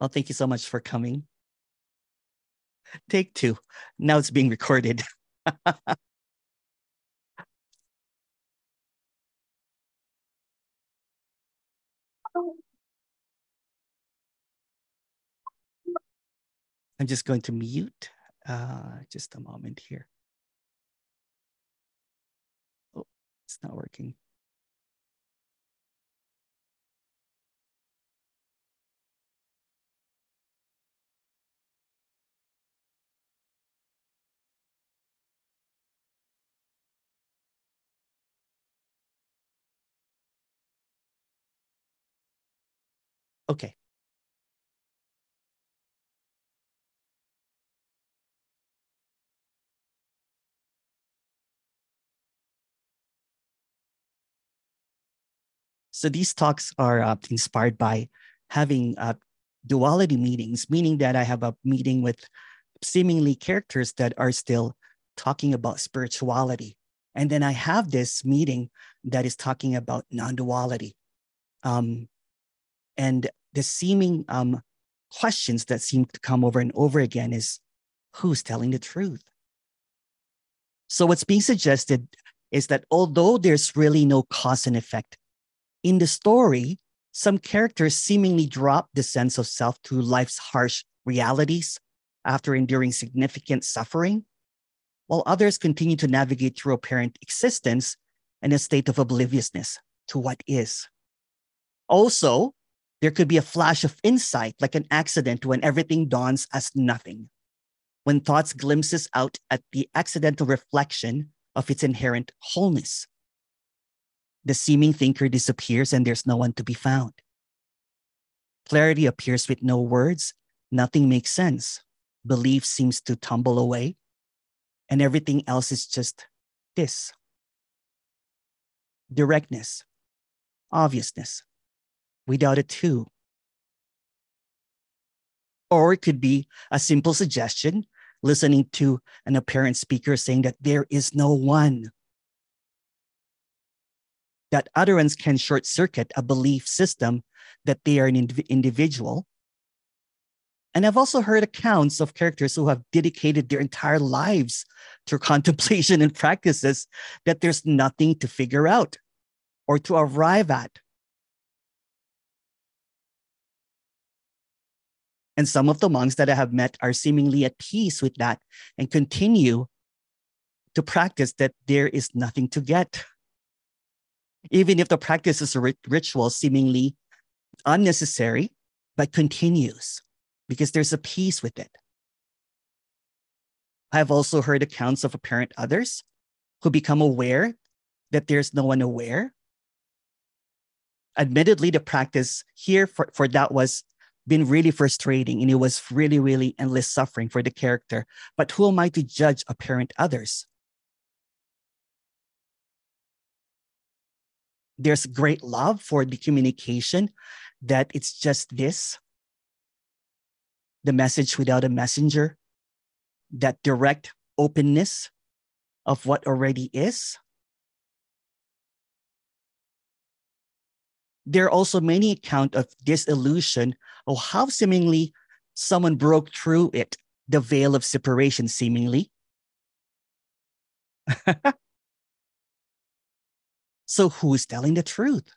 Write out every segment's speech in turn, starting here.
Well, thank you so much for coming. Take two. Now it's being recorded. I'm just going to mute. Just a moment here. Oh, it's not working. Okay. So these talks are inspired by having duality meetings, meaning that I have a meeting with seemingly characters that are still talking about spirituality. And then I have this meeting that is talking about non-duality. And the seeming questions that seem to come over and over again is, who's telling the truth? So what's being suggested is that although there's really no cause and effect in the story, some characters seemingly drop the sense of self to life's harsh realities after enduring significant suffering, while others continue to navigate through apparent existence in a state of obliviousness to what is. Also, there could be a flash of insight, like an accident when everything dawns as nothing, when thoughts glimpses out at the accidental reflection of its inherent wholeness. The seeming thinker disappears and there's no one to be found. Clarity appears with no words. Nothing makes sense. Belief seems to tumble away, and everything else is just this. Directness, obviousness, without a two. Or it could be a simple suggestion, listening to an apparent speaker saying that there is no one. That utterance can short circuit a belief system that they are an individual. And I've also heard accounts of characters who have dedicated their entire lives to contemplation and practices that there's nothing to figure out or to arrive at. And some of the monks that I have met are seemingly at peace with that and continue to practice that there is nothing to get. Even if the practice is a ritual seemingly unnecessary, but continues because there's a peace with it. I've also heard accounts of apparent others who become aware that there's no one aware. Admittedly, the practice here for that was been really frustrating, and it was really, really endless suffering for the character. But who am I to judge apparent others? There's great love for the communication, that it's just this, the message without a messenger, that direct openness of what already is. There are also many accounts of this illusion of how seemingly someone broke through it, the veil of separation seemingly. So who's telling the truth?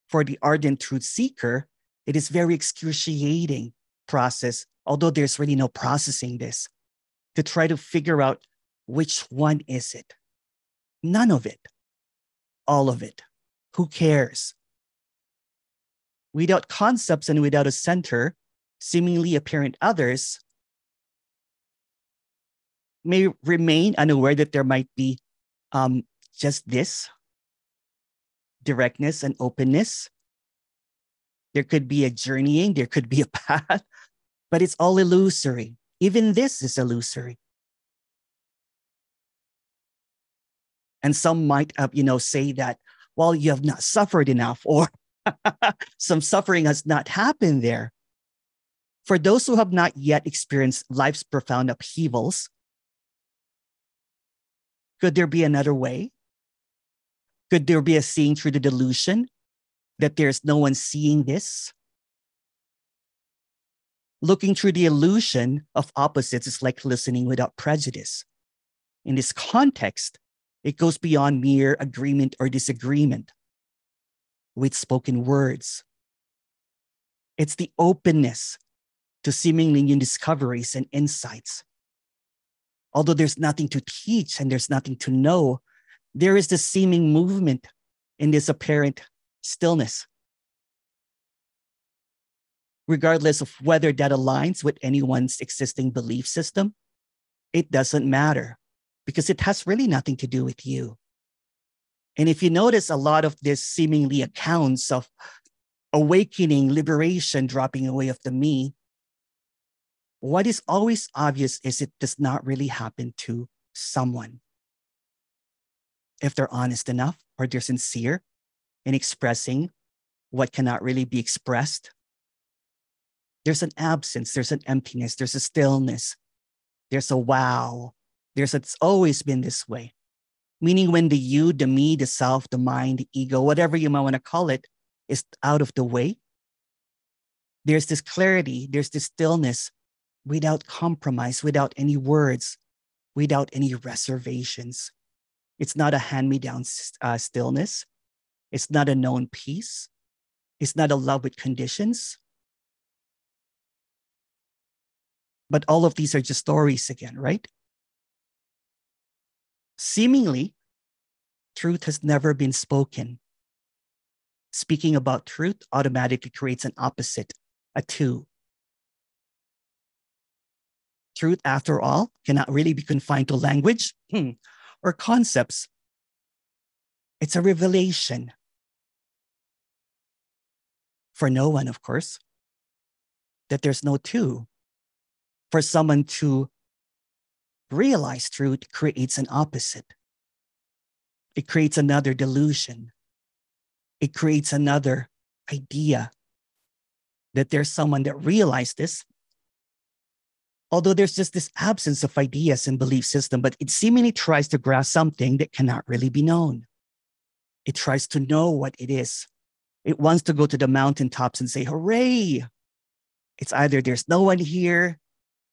For the ardent truth seeker, it is very excruciating process, although there's really no processing this, to try to figure out which one is it. None of it. All of it. Who cares? Without concepts and without a center, seemingly apparent others may remain unaware that there might be just this directness and openness. There could be a journeying, there could be a path, but it's all illusory. Even this is illusory. And some might, say that, well, you have not suffered enough, or some suffering has not happened there. For those who have not yet experienced life's profound upheavals, could there be another way? Could there be a seeing through the delusion that there's no one seeing this? Looking through the illusion of opposites is like listening without prejudice. In this context, it goes beyond mere agreement or disagreement with spoken words. It's the openness to seemingly new discoveries and insights. Although there's nothing to teach and there's nothing to know, there is this seeming movement in this apparent stillness. Regardless of whether that aligns with anyone's existing belief system, it doesn't matter because it has really nothing to do with you. And if you notice a lot of this seemingly accounts of awakening, liberation, dropping away of the me, what is always obvious is it does not really happen to someone. If they're honest enough or they're sincere in expressing what cannot really be expressed, there's an absence, there's an emptiness, there's a stillness, there's a wow. It's always been this way. Meaning when the you, the me, the self, the mind, the ego, whatever you might want to call it, is out of the way, there's this clarity, there's this stillness without compromise, without any words, without any reservations. It's not a hand-me-down stillness. It's not a known peace. It's not a love with conditions. But all of these are just stories again, right? Seemingly, truth has never been spoken. Speaking about truth automatically creates an opposite, a two. Truth, after all, cannot really be confined to language or concepts. It's a revelation. For no one, of course, that there's no two. For someone to realize truth creates an opposite. It creates another delusion. It creates another idea that there's someone that realized this. Although there's just this absence of ideas and belief system, but it seemingly tries to grasp something that cannot really be known. It tries to know what it is. It wants to go to the mountaintops and say, hooray! It's either there's no one here,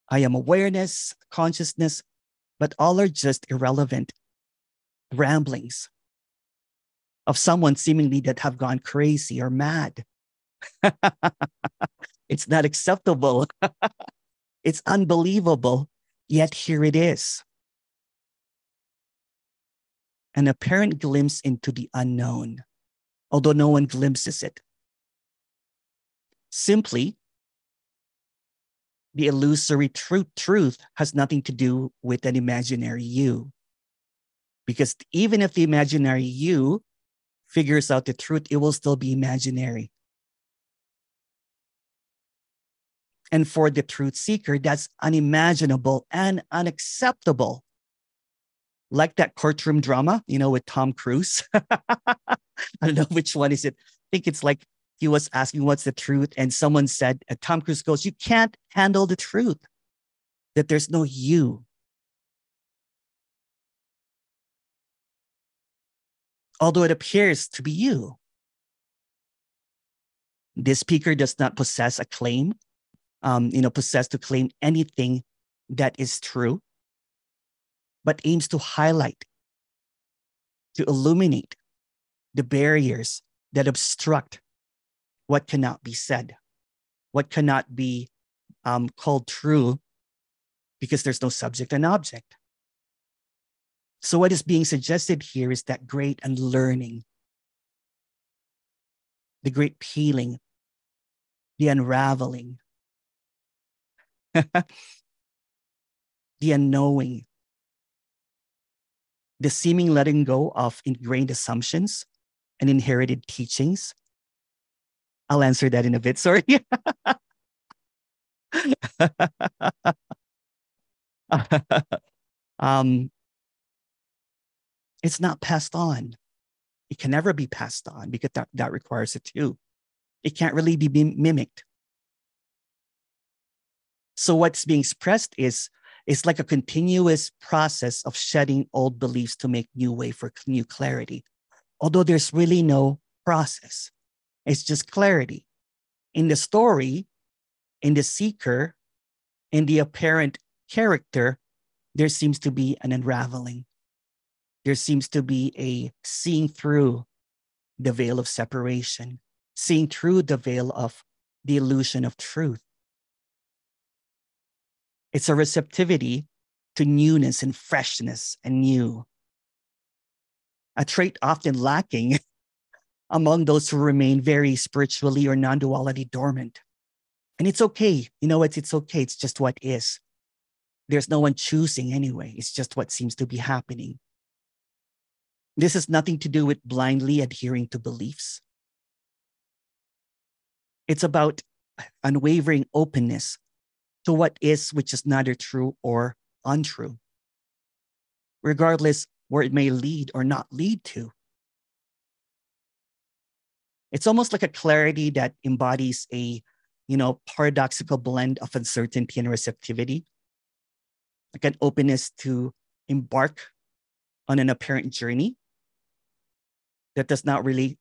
I am awareness, consciousness, but all are just irrelevant ramblings of someone seemingly that have gone crazy or mad. It's not acceptable. It's unbelievable, yet here it is. An apparent glimpse into the unknown, although no one glimpses it. Simply, the illusory truth has nothing to do with an imaginary you. Because even if the imaginary you figures out the truth, it will still be imaginary. And for the truth seeker, that's unimaginable and unacceptable. Like that courtroom drama, with Tom Cruise. I don't know which one is it. I think it's like he was asking what's the truth. And someone said, Tom Cruise goes, you can't handle the truth, that there's no you. Although it appears to be you. This speaker does not possess a claim, possess to claim anything that is true, but aims to highlight, to illuminate the barriers that obstruct what cannot be said, what cannot be called true, because there's no subject and object. So what is being suggested here is that great unlearning, the great peeling, the unraveling, the unknowing, the seeming letting go of ingrained assumptions and inherited teachings. I'll answer that in a bit, sorry. It's not passed on. It can never be passed on because that requires it too. It can't really be mimicked. So what's being expressed is like a continuous process of shedding old beliefs to make new way for new clarity. Although there's really no process. It's just clarity. In the story, In the seeker, in the apparent character, there seems to be an unraveling. There seems to be a seeing through the veil of separation, seeing through the veil of the illusion of truth. It's a receptivity to newness and freshness and new, a trait often lacking among those who remain very spiritually or non-duality dormant. And it's okay. You know what? It's okay. It's just what is. There's no one choosing anyway. It's just what seems to be happening. This has nothing to do with blindly adhering to beliefs. It's about unwavering openness to what is, which is neither true or untrue, regardless where it may lead or not lead to. It's almost like a clarity that embodies a, paradoxical blend of uncertainty and receptivity, like an openness to embark on an apparent journey that does not really,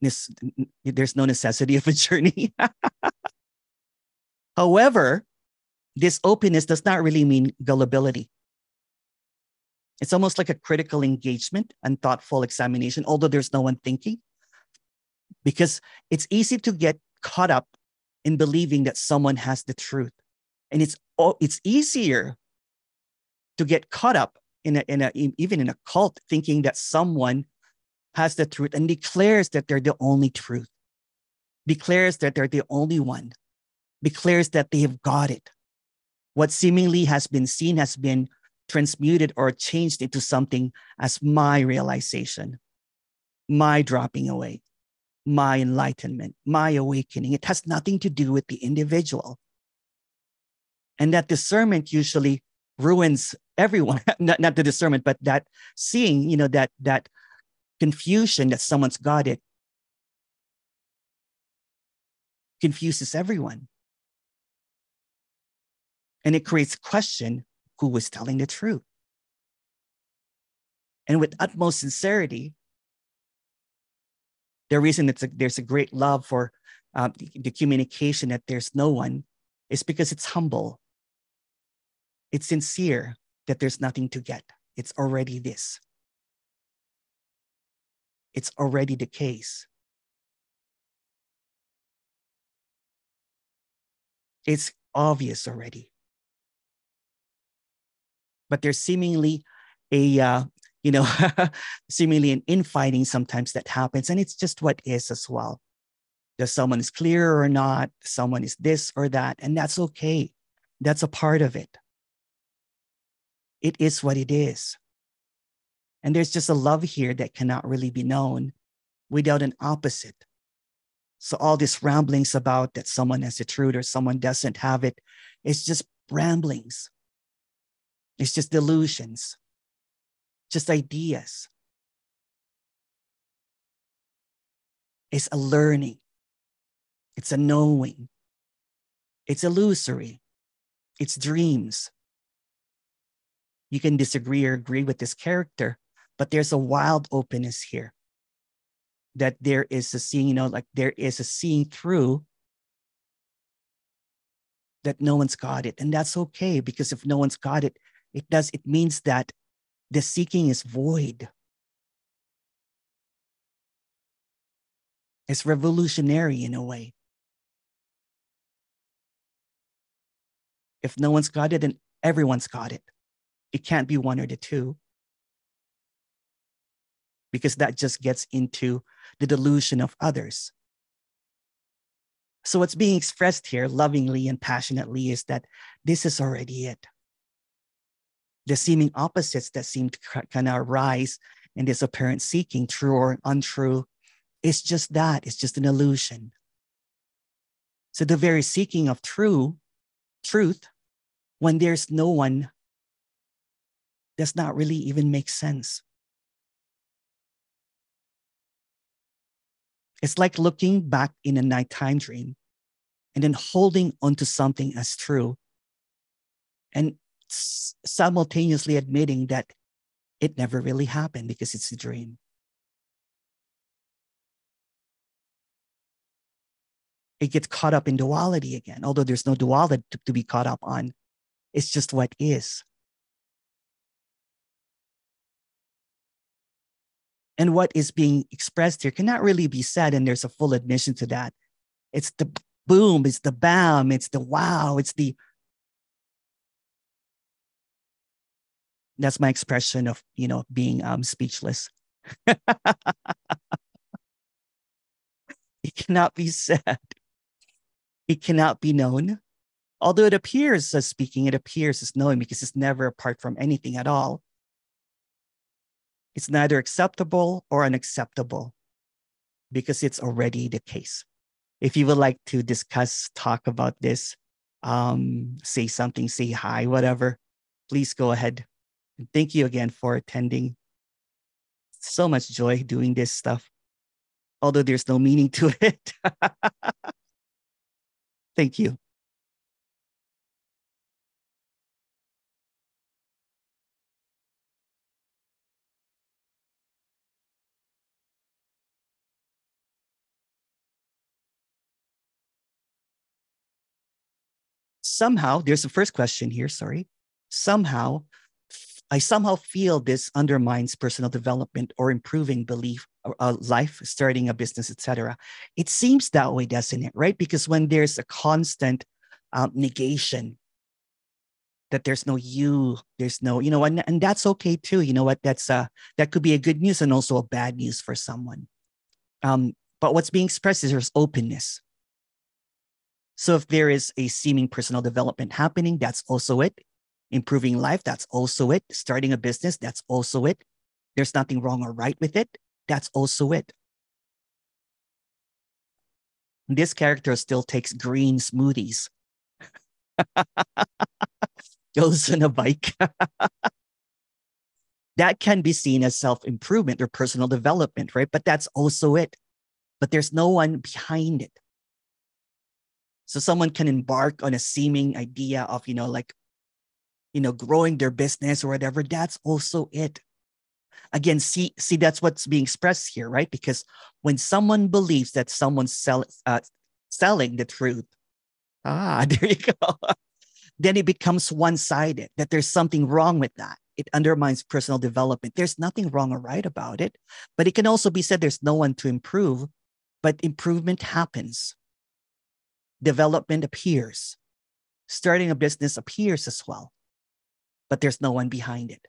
there's no necessity of a journey. However, this openness does not really mean gullibility. It's almost like a critical engagement and thoughtful examination, although there's no one thinking, because it's easy to get caught up in believing that someone has the truth. And it's easier to get caught up even in a cult, thinking that someone has the truth and declares that they're the only truth, declares that they're the only one, declares that they have got it. What seemingly has been seen has been transmuted or changed into something as my realization, my dropping away, my enlightenment, my awakening. It has nothing to do with the individual. And that discernment usually ruins everyone, not the discernment, but that seeing, that confusion that someone's got it confuses everyone. And it creates question, who was telling the truth? And with utmost sincerity, the reason there's a great love for the communication that there's no one is because it's humble. It's sincere that there's nothing to get. It's already this. It's already the case. It's obvious already. But there's seemingly seemingly an infighting sometimes that happens. And it's just what is as well. Does someone is clear or not? Someone is this or that. And that's okay. That's a part of it. It is what it is. And there's just a love here that cannot really be known without an opposite. So all these ramblings about that someone has the truth or someone doesn't have it, it's just ramblings. It's just delusions, just ideas. It's a learning. It's a knowing. It's illusory. It's dreams. You can disagree or agree with this character, but there's a wild openness here. That there is a seeing, there is a seeing through that no one's got it. And that's okay, because if no one's got it, it means that the seeking is void. It's revolutionary in a way. If no one's got it, then everyone's got it. It can't be one or the two, because that just gets into the delusion of others. So what's being expressed here lovingly and passionately is that this is already it. The seeming opposites that seem to kind of arise in this apparent seeking, true or untrue, it's just that. It's just an illusion. So the very seeking of truth, when there's no one, does not really even make sense. It's like looking back in a nighttime dream and then holding onto something as true and simultaneously admitting that it never really happened because it's a dream. It gets caught up in duality again, although there's no duality to be caught up on. It's just what is. And what is being expressed here cannot really be said, and there's a full admission to that. It's the boom, it's the bam, it's the wow, it's the... That's my expression of, being speechless. It cannot be said. It cannot be known. Although it appears as speaking, it appears as knowing, because it's never apart from anything at all. It's neither acceptable or unacceptable, because it's already the case. If you would like to discuss, talk about this, say something, say hi, whatever, please go ahead. And thank you again for attending. So much joy doing this stuff, although there's no meaning to it. Thank you. Somehow, there's the first question here, sorry. I somehow feel this undermines personal development or improving belief, life, starting a business, etc. It seems that way, doesn't it? Right? Because when there's a constant negation, that there's no you, there's no, and that's okay too. You know what? That could be a good news and also a bad news for someone. But what's being expressed is there's openness. So if there is a seeming personal development happening, that's also it. Improving life, that's also it. Starting a business, that's also it. There's nothing wrong or right with it. That's also it. This character still takes green smoothies. Goes on a bike. That can be seen as self-improvement or personal development, right? But that's also it. But there's no one behind it. So someone can embark on a seeming idea of, growing their business or whatever. That's also it. Again, see, that's what's being expressed here, right? Because when someone believes that someone's selling the truth, there you go. Then it becomes one-sided, that there's something wrong with that. It undermines personal development. There's nothing wrong or right about it. But it can also be said there's no one to improve, but improvement happens. Development appears. Starting a business appears as well. But there's no one behind it.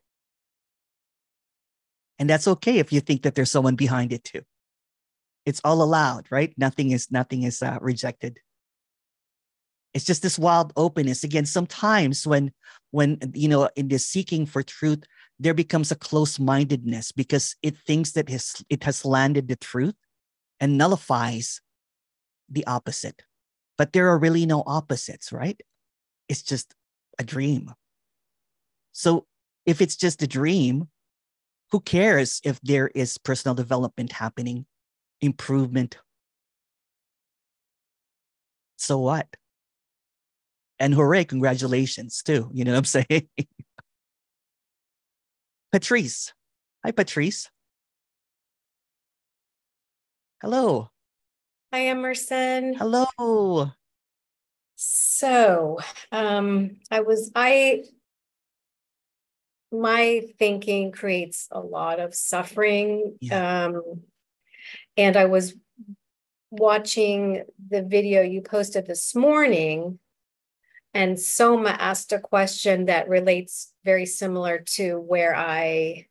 And that's okay if you think that there's someone behind it too. It's all allowed, right? Nothing is rejected. It's just this wild openness. Again, sometimes when in this seeking for truth, there becomes a close-mindedness because it thinks that it has landed the truth and nullifies the opposite. But there are really no opposites, right? It's just a dream. So if it's just a dream, who cares if there is personal development happening, improvement? So what? And hooray, congratulations too. You know what I'm saying? Patrice. Hi, Patrice. Hello. Hi, Emerson. Hello. So, my thinking creates a lot of suffering. Yeah. And I was watching the video you posted this morning, and Soma asked a question that relates very similar to where I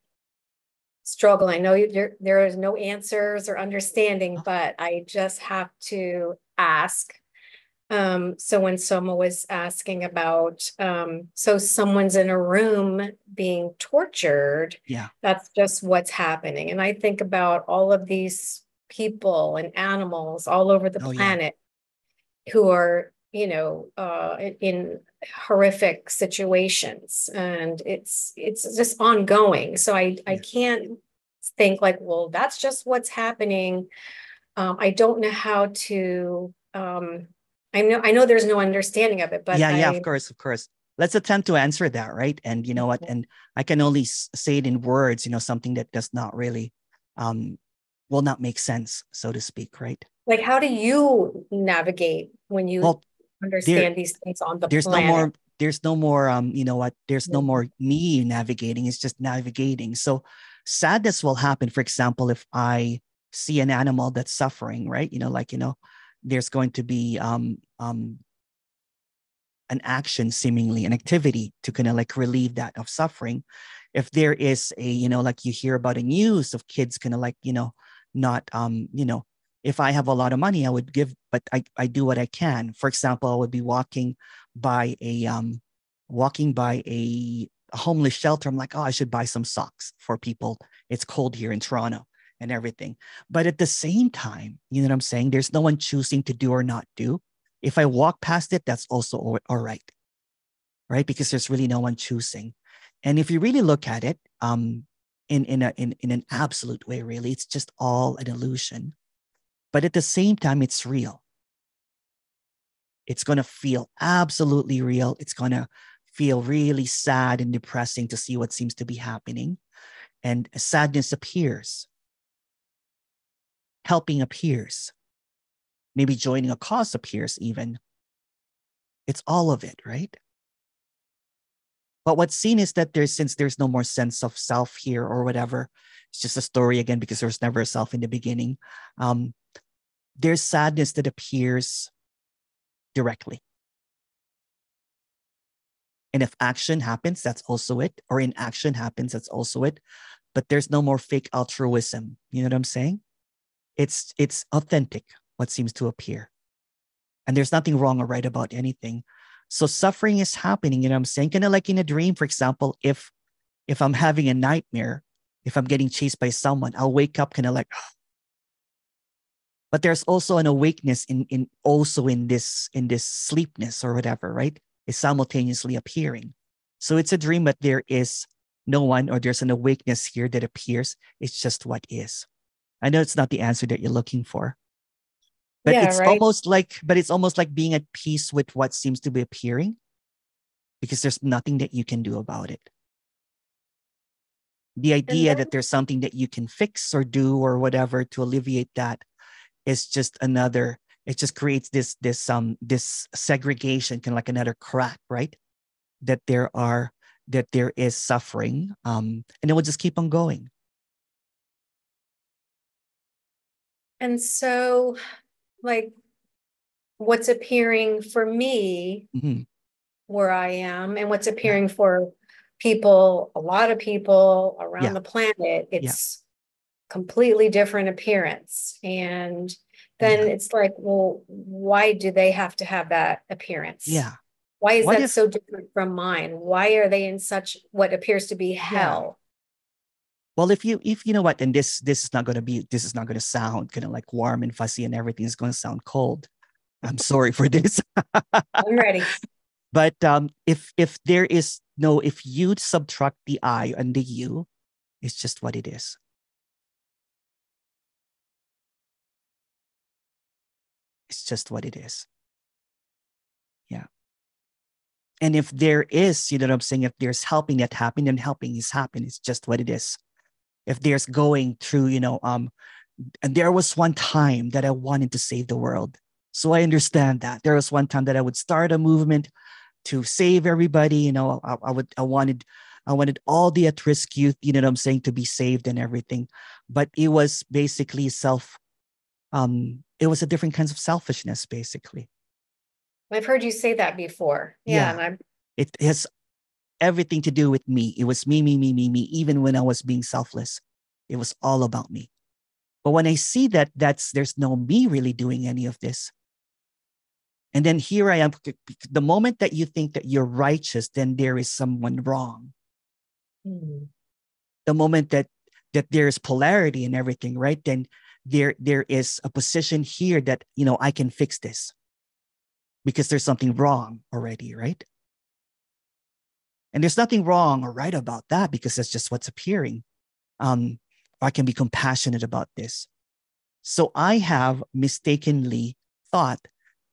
struggle. I know there is no answers or understanding, but I just have to ask. So when Soma was asking about, so someone's in a room being tortured, Yeah. that's just what's happening. And I think about all of these people and animals all over the planet who are, in horrific situations, and it's just ongoing. So I can't think like, well, that's just what's happening. I don't know how to, I know there's no understanding of it, but of course. Let's attempt to answer that, right? And you know what? And I can only say it in words, something that does not really, will not make sense, so to speak, right? Like, how do you navigate when you Well, there understand these things on the there's no planet? more there's no more you know what, there's no Mhm. more me navigating, it's just navigating. So sadness will happen, for example, if I see an animal that's suffering, right? Like, there's going to be an action, seemingly an activity to kind of like relieve that of suffering. If there is a, like you hear about the news of kids kind of like, not if I have a lot of money I would give, but I do what I can. For example, I would be walking by a homeless shelter. I'm like, oh, I should buy some socks for people, it's cold here in Toronto and everything. But at the same time, you know what I'm saying, there's no one choosing to do or not do. If I walk past it, that's also all right, right? Because there's really no one choosing. And if you really look at it, in an absolute way, really, it's just all an illusion. But at the same time, it's real. It's going to feel absolutely real. It's going to feel really sad and depressing to see what seems to be happening. And sadness appears, helping appears, maybe joining a cause appears even. It's all of it, right? But what's seen is that since there's no more sense of self here or whatever, it's just a story again because there was never a self in the beginning. Um, there's sadness that appears directly. And if action happens, that's also it. Or inaction happens, that's also it. But there's no more fake altruism. You know what I'm saying? It's authentic, what seems to appear. And there's nothing wrong or right about anything. So suffering is happening, you know what I'm saying? Kind of like in a dream, for example, if I'm having a nightmare, if I'm getting chased by someone, I'll wake up kind of like, but there's also an awakeness in this sleepness or whatever, right? It's simultaneously appearing. So it's a dream, but there is no one, or there's an awakeness here that appears. It's just what is. I know it's not the answer that you're looking for, but Yeah, right. it's almost like being at peace with what seems to be appearing because there's nothing that you can do about it. The And idea that there's something that you can fix or do or whatever to alleviate that is just another, it just creates this segregation, kind of like another crack, right? that there are that there is suffering, and it will just keep on going. and so like what's appearing for me Mm-hmm. where I am and what's Yeah, appearing for people, a lot of people around yeah, the planet, yeah, it's completely different appearance. And then yeah, it's like, well, why do they have to have that appearance? yeah. Why is What that if, so different from mine? Why are they in such what appears to be yeah, hell? well, if you know what, and this is not going to be, this is not going to sound kind of like warm and fuzzy and everything is going to sound cold. I'm sorry for this. I'm ready. But if there is no, if you subtract the I and the you, it's just what it is. It's just what it is. Yeah. And if there is, you know what I'm saying, if there's helping that happened, then helping is happening. It's just what it is. If there's going through, and there was one time that I wanted to save the world. So I understand that. There was one time that I would start a movement to save everybody. I wanted all the at-risk youth, you know what I'm saying, to be saved and everything. But it was basically it was a different kinds of selfishness, basically. I've heard you say that before. Yeah. Yeah. And I'm, It has everything to do with me. It was me, me, me, me, me. Even when I was being selfless, it was all about me. But when I see that there's no me really doing any of this, and then here I am, the moment that you think that you're righteous, then there is someone wrong. hmm. The moment that there is polarity and everything, right? Then there is a position here that, I can fix this because there's something wrong already, right? And there's nothing wrong or right about that because that's just what's appearing. Um, I can be compassionate about this. So I have mistakenly thought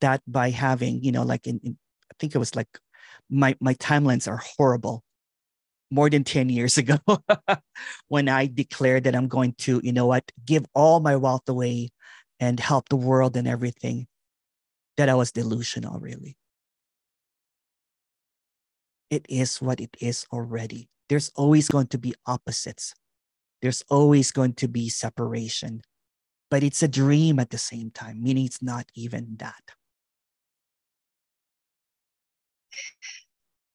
that by having, like I think it was like my timelines are horrible. More than 10 years ago, when I declared that I'm going to, give all my wealth away and help the world and everything, that I was delusional, really. It is what it is already. There's always going to be opposites. There's always going to be separation. But it's a dream at the same time, meaning it's not even that.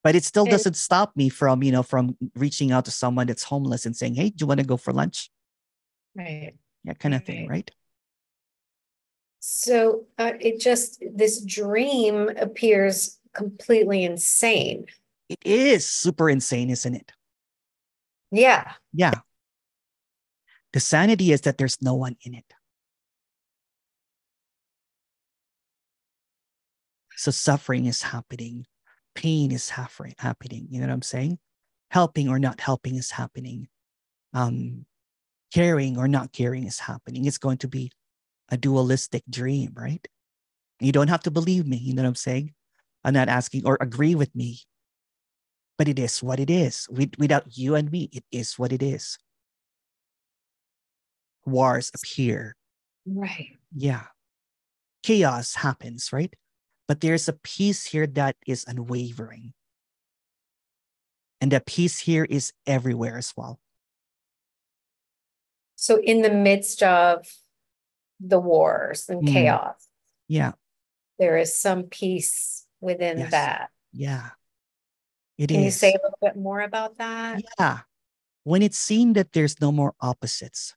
But it still doesn't stop me from, from reaching out to someone that's homeless and saying, hey, do you want to go for lunch? Right. Yeah, kind of thing, right? So this dream appears completely insane. It is super insane, isn't it? Yeah. Yeah. The sanity is that there's no one in it. So suffering is happening. Pain is happening. You know what I'm saying? Helping or not helping is happening. Caring or not caring is happening. It's going to be a dualistic dream, right? You don't have to believe me. You know what I'm saying? I'm not asking or agree with me. But it is what it is. Without you and me, it is what it is. Wars appear. Right. Yeah. Chaos happens, right? But there's a peace here that is unwavering. And the peace here is everywhere as well. So in the midst of the wars and chaos, yeah, there is some peace within that. Yeah, it Can is. you say a little bit more about that? Yeah. When it's seen that there's no more opposites,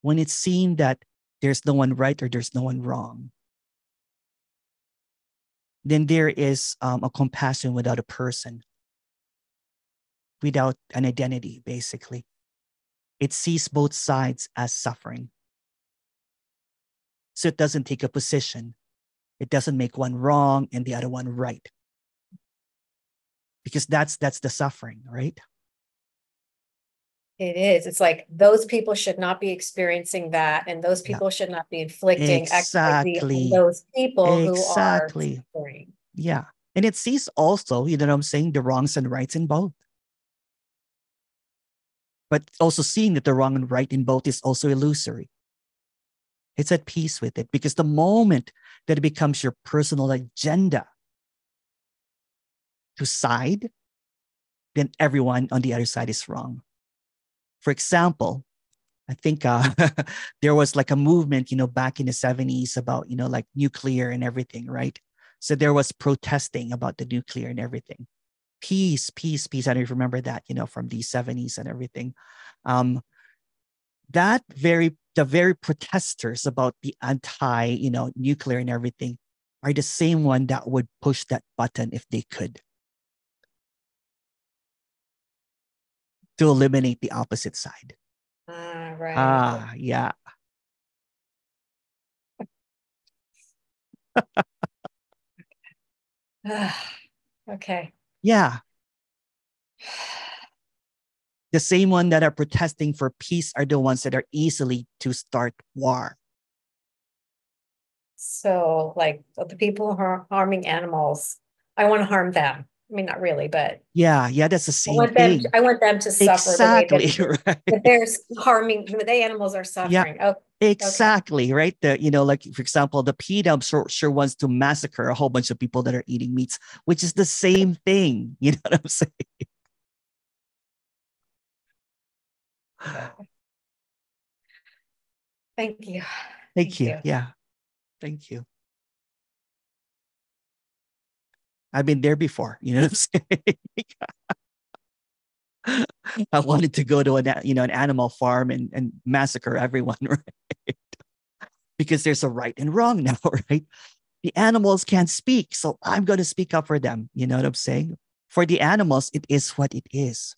when it's seen that there's no one right or there's no one wrong, then there is a compassion without a person, without an identity, basically. It sees both sides as suffering. So it doesn't take a position. It doesn't make one wrong and the other one right. Because that's the suffering, right? It is. It's like those people should not be experiencing that, and those people should not be inflicting XYZ on those people who are suffering. Yeah. And it sees also, you know what I'm saying, the wrongs and rights in both. But also seeing that the wrong and right in both is also illusory. It's at peace with it, because the moment that it becomes your personal agenda to side, then everyone on the other side is wrong. For example, I think there was like a movement, back in the 70s about, like nuclear and everything, right? So there was protesting about the nuclear and everything. Peace, peace, peace. I don't remember that, from the 70s and everything. The very protesters about the anti, nuclear and everything are the same one that would push that button if they could, to eliminate the opposite side. Right. Yeah. Okay. Yeah. The same one that are protesting for peace are the ones that are easily to start war. So, like the people who are harming animals, I want to harm them. I mean, not really, but yeah, that's the same thing. I want them to suffer exactly, the way right. that they're harming, the animals are suffering. Yeah, exactly, right. Like for example, the PETA sure wants to massacre a whole bunch of people that are eating meats, which is the same thing. You know what I'm saying? Thank you. Thank you. Yeah. Thank you. I've been there before. You know what I'm saying? I wanted to go to an animal farm and massacre everyone, right? Because there's a right and wrong now, right? The animals can't speak, so I'm going to speak up for them. You know what I'm saying? For the animals, it is what it is.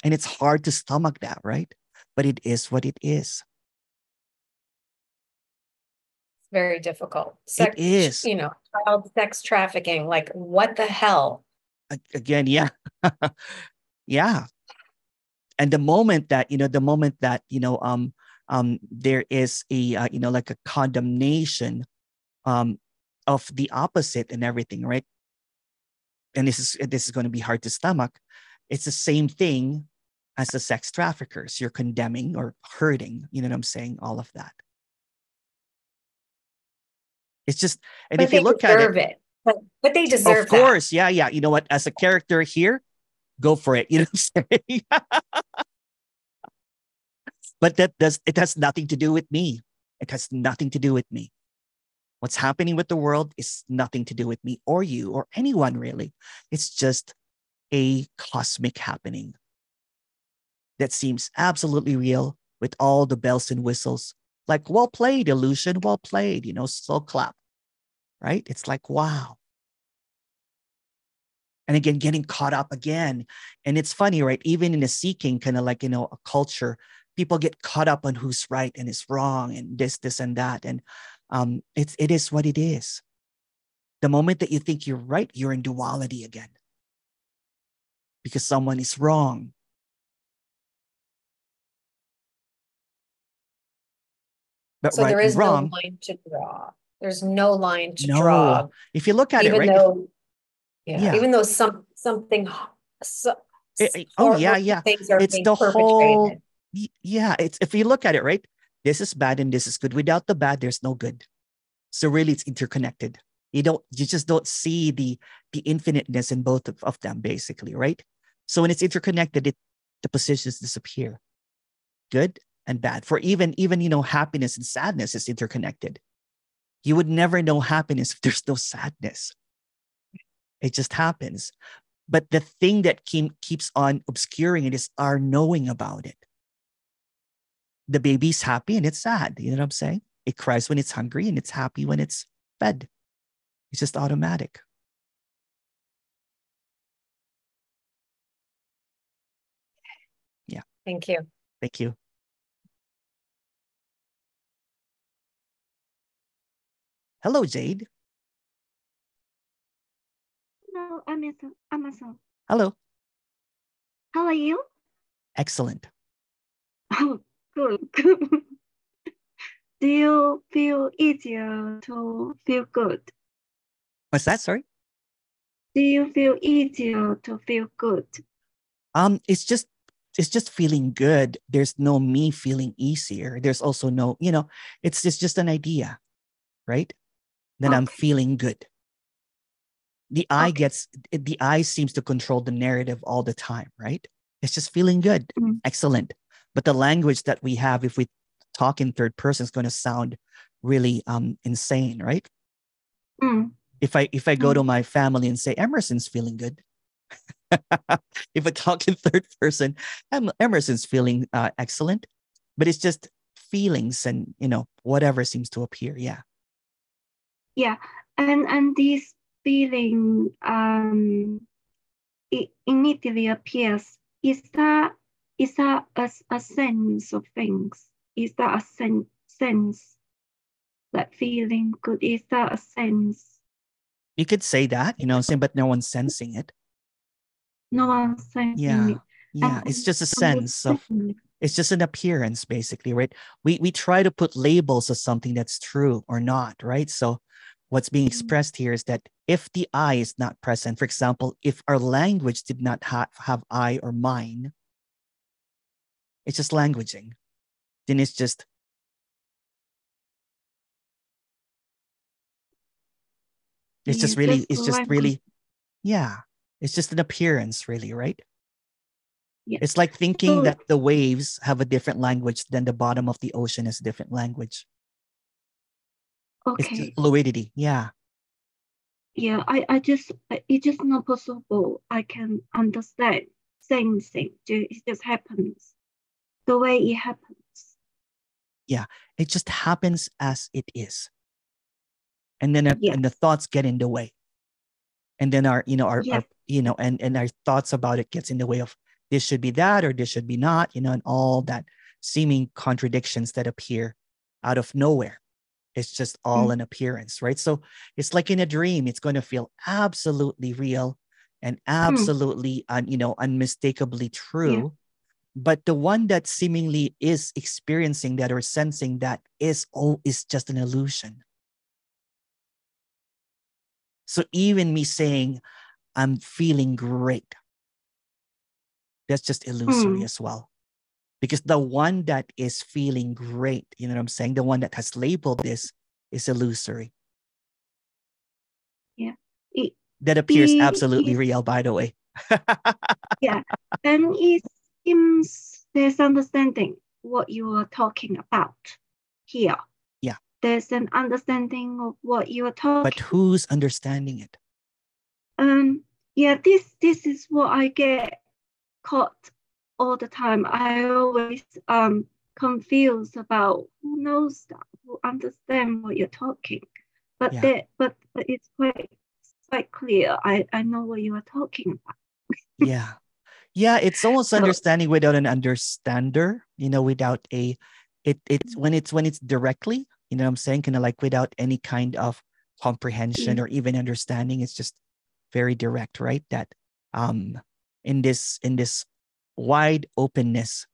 And it's hard to stomach that, right? But it is what it is. Very difficult. It is. Child sex trafficking, like what the hell? Again, yeah. Yeah. And the moment that, there is a, like a condemnation of the opposite and everything, right? And this is going to be hard to stomach. It's the same thing as the sex traffickers. You're condemning or hurting, you know what I'm saying? All of that. It's just, and But if you they look at it, deserve it. But they of deserve that. course, yeah. You know what? As a character here, go for it. You know what I'm saying? But it has nothing to do with me. It has nothing to do with me. What's happening with the world is nothing to do with me or you or anyone really. It's just a cosmic happening that seems absolutely real with all the bells and whistles. Like, well played, illusion, well played, slow clap, right? It's like, wow. And again, getting caught up again. And it's funny, right? Even in a seeking kind of like, a culture, people get caught up on who's right and is wrong and this, and that. And it is what it is. The moment that you think you're right, you're in duality again. Because someone is wrong. But So right there and is no wrong. line to draw. There's no line to No. draw. If you look at it, Even right? though, Yeah. even though something Oh yeah. things are It's being the whole. perpetrated. Yeah. It's, if you look at it, right? This is bad and this is good. Without the bad, there's no good. So really, it's interconnected. You just don't see the infiniteness in both of them, basically, right? So when it's interconnected, the positions disappear. Good and bad. For even happiness and sadness is interconnected. You would never know happiness if there's no sadness. It just happens. But the thing that keeps on obscuring it is our knowing about it. The baby's happy and it's sad. You know what I'm saying? It cries when it's hungry and it's happy when it's fed. It's just automatic. Yeah. Thank you. Thank you. Hello, Jade. Hello, Emerson. Hello. How are you? Excellent. Oh, good. Do you feel easier to feel good? What's that? Sorry. Do you feel easier to feel good? It's just feeling good. There's no me feeling easier. There's also no, it's just an idea, right? That I'm feeling good. The eye seems to control the narrative all the time, right? It's just feeling good. Excellent. But the language that we have, if we talk in third person, is going to sound really insane, right? If I go to my family and say Emerson's feeling good, if I talk in third person, Emerson's feeling excellent, but it's just feelings and whatever seems to appear. Yeah. Yeah, and this feeling it immediately appears. Is that a sense of things? Is that a sense that feeling good? Is that a sense? You could say that, but no one's sensing it. No one's sensing it. Yeah. It's just a sense of, it's just an appearance, basically, right? We try to put labels of something that's true or not, right? So what's being expressed here is that if the I is not present, for example, if our language did not have I or mine, it's just languaging. Then it's just it's just really it's just an appearance, really, right? Yeah. It's like thinking that the waves have a different language than the bottom of the ocean has a different language. Okay. It's just fluidity. Yeah. Yeah, it's just not possible. I can understand same thing. It just happens the way it happens. Yeah, it just happens as it is. And then and the thoughts get in the way. And then our thoughts about it gets in the way of this should be that or this should be not, and all that seeming contradictions that appear out of nowhere. It's just all an appearance, right? So it's like in a dream, it's going to feel absolutely real and absolutely, unmistakably true. Yeah. But the one that seemingly is experiencing that or sensing that is just an illusion. So even me saying, I'm feeling great, that's just illusory as well. Because the one that is feeling great, you know what I'm saying? The one that has labeled this is illusory. That appears It absolutely is, real, by the way. yeah, and it seems there's understanding what you are talking about here. Yeah. There's an understanding of what you are talking. But who's understanding it? Yeah, this is what I get caught all the time. I always confused about who knows that, who understand what you're talking. But Yeah. but it's quite clear. I know what you are talking about. Yeah. Yeah, it's almost So understanding without an understander, without when it's directly, what I'm saying, kind of like without any kind of comprehension yeah, or even understanding. It's just very direct, right? That in this wide openness,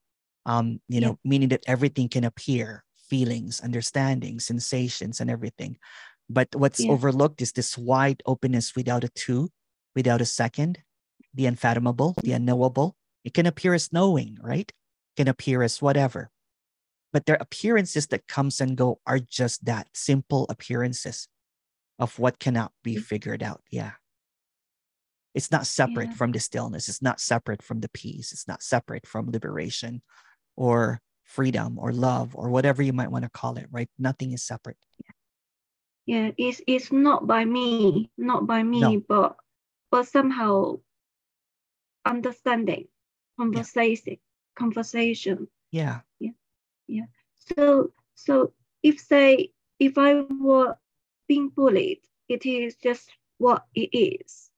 yeah, meaning that everything can appear, feelings, understanding, sensations, and everything. But what's yeah, overlooked is this wide openness without a two, without a second, the unfathomable, the unknowable. It can appear as knowing, right? It can appear as whatever. But their appearances that comes and go are just that, simple appearances of what cannot be figured out. Yeah. It's not separate yeah, from the stillness. It's not separate from the peace. It's not separate from liberation or freedom or love or whatever you might want to call it, right? Nothing is separate. yeah. It's not by me, No. but somehow understanding, Yeah. conversation. Yeah. Yeah, yeah. So if I were being bullied, it is just what it is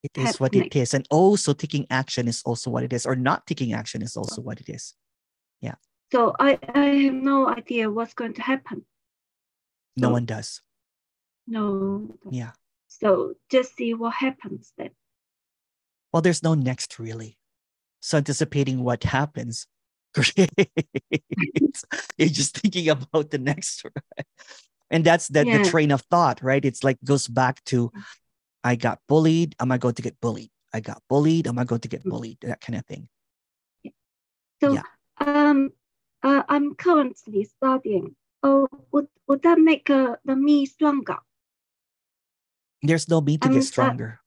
It is what happening. it is. And also taking action is also what it is, or not taking action is also what it is. Yeah. So I have no idea what's going to happen. No So one does. no. Yeah. So just see what happens then. Well, there's no next really. So anticipating what happens, great. You're just thinking about the next, right? And that's the Yeah. train of thought, right? It's like goes back to, I got bullied. Am I going to get bullied? I got bullied. Am I going to get bullied? That kind of thing. So Yeah. I'm currently studying. Oh, would that make the me stronger? There's no me to get stronger.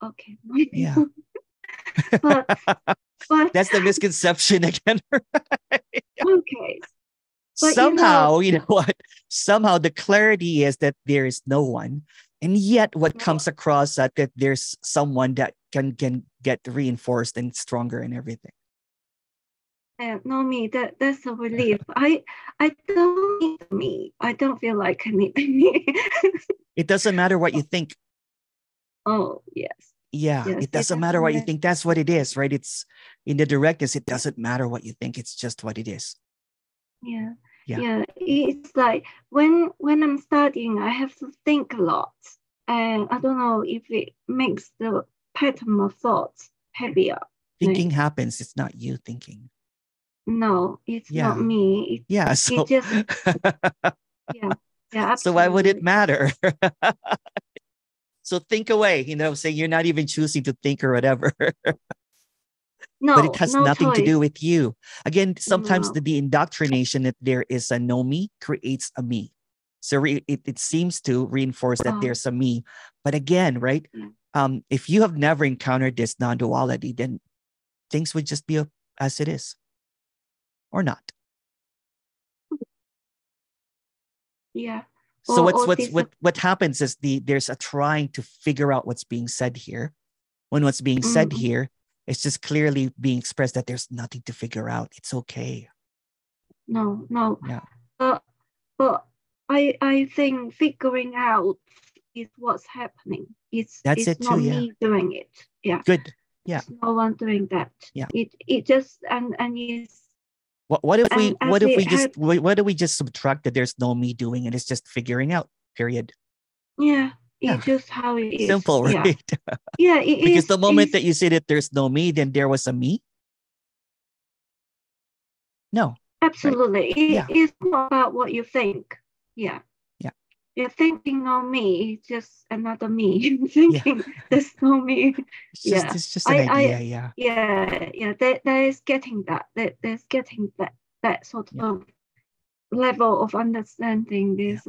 Okay. Yeah. but That's the misconception again. Right? Okay. But Somehow, you know what? Somehow the clarity is that there is no one. And yet what comes across that there's someone that can get reinforced and stronger and everything. No, me, that's a relief. I don't need me. I don't feel like I need me. It doesn't matter what you think. Oh, yes. Yeah, Yes, it doesn't matter what you think. That's what it is, right? It's in the directness. It doesn't matter what you think. It's just what it is. Yeah. Yeah. Yeah. It's like when I'm studying, I have to think a lot. And I don't know if it makes the pattern of thoughts heavier. Thinking happens. It's not you thinking. No, it's not Yeah. me. Yeah. So It just yeah. so why would it Absolutely. matter? So think away, saying you're not even choosing to think or whatever. But it No, has no nothing to do choice. with you. Again, sometimes No. the indoctrination that there is a no me creates a me. So it seems to reinforce that there's a me. But again, right? Yeah. If you have never encountered this non-duality, then things would just be as it is or not. Yeah. So what happens is there's a trying to figure out what's being said here. When what's being said here, it's just clearly being expressed that there's nothing to figure out. It's okay. No. Yeah. But I think figuring out is what's happening. It's it not too, yeah. me doing it. Yeah. Good. Yeah. It's no one doing that. Yeah. It just and it's what if we just subtract that there's no me doing and it's just figuring out, period. Yeah. Yeah. It's just how it is. Simple, right? Yeah, it because is. The moment that you say that there's no me, then there was a me. No. Absolutely. Right? It's not about what you think. Yeah. Yeah. You're thinking no me, it's just another me. Thinking there's no me. It's just an idea, Yeah. There is getting that. There's getting that sort of level of understanding. There's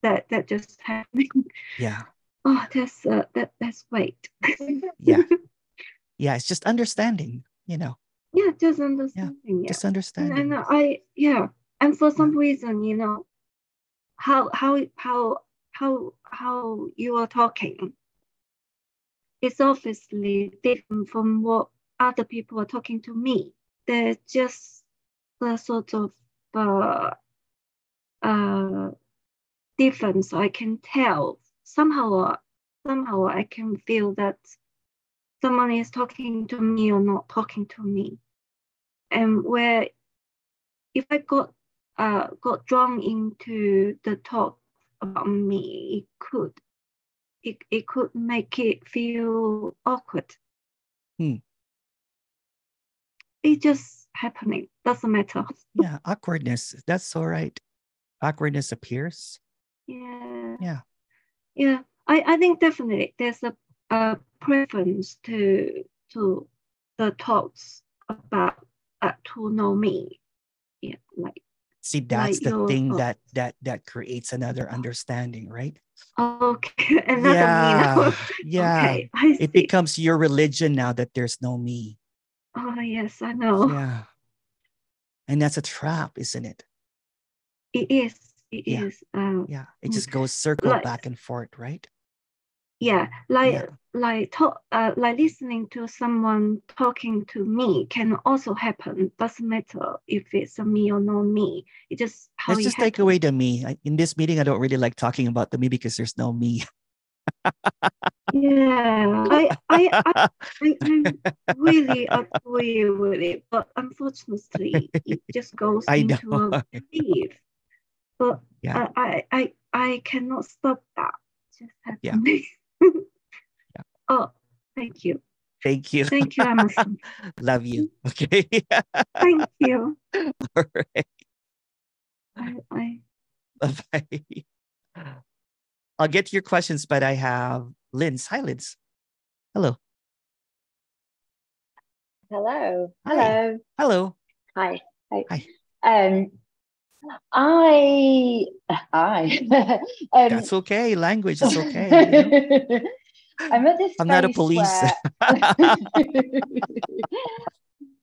that just happening. Yeah. oh, that's great. Yeah. Yeah, it's just understanding, Yeah, just understanding. Yeah, just understanding. and for some reason, how you are talking, it's obviously different from what other people are talking to me. There's just a sort of difference I can tell. Somehow I can feel that someone is talking to me or not talking to me. And where if I got drawn into the talk about me, it could make it feel awkward. It's just happening. Doesn't matter. Yeah, awkwardness. That's all right. Awkwardness appears. Yeah. I think definitely there's a preference to the talks about to know me. Yeah, like. See, that's the thing that creates another understanding, right? Okay, another me now. Yeah. Okay, I see. It becomes your religion now that there's no me. Oh yes, I know. Yeah. And that's a trap, isn't it? It is. It is. Yeah. It just goes circle back and forth, right? Yeah, like listening to someone talking to me can also happen. Doesn't matter if it's a me or not me. It just how Let's it just happens. take away the me. In this meeting, I don't really like talking about the me because there's no me. Yeah, I really agree with it, but unfortunately, it just goes into a belief. But I cannot stop that. Just happening. Yeah. Oh, thank you. Thank you. Thank you, Emerson. Love you. Okay. Thank you. All right. Bye. Bye-bye. I'll get to your questions, but I have Linz. Hi, Linz. Hello. Hello. Hi. Hello. Hello. Hi. Hi. Hi. That's okay. Language is okay. I'm at this space. I'm not a police.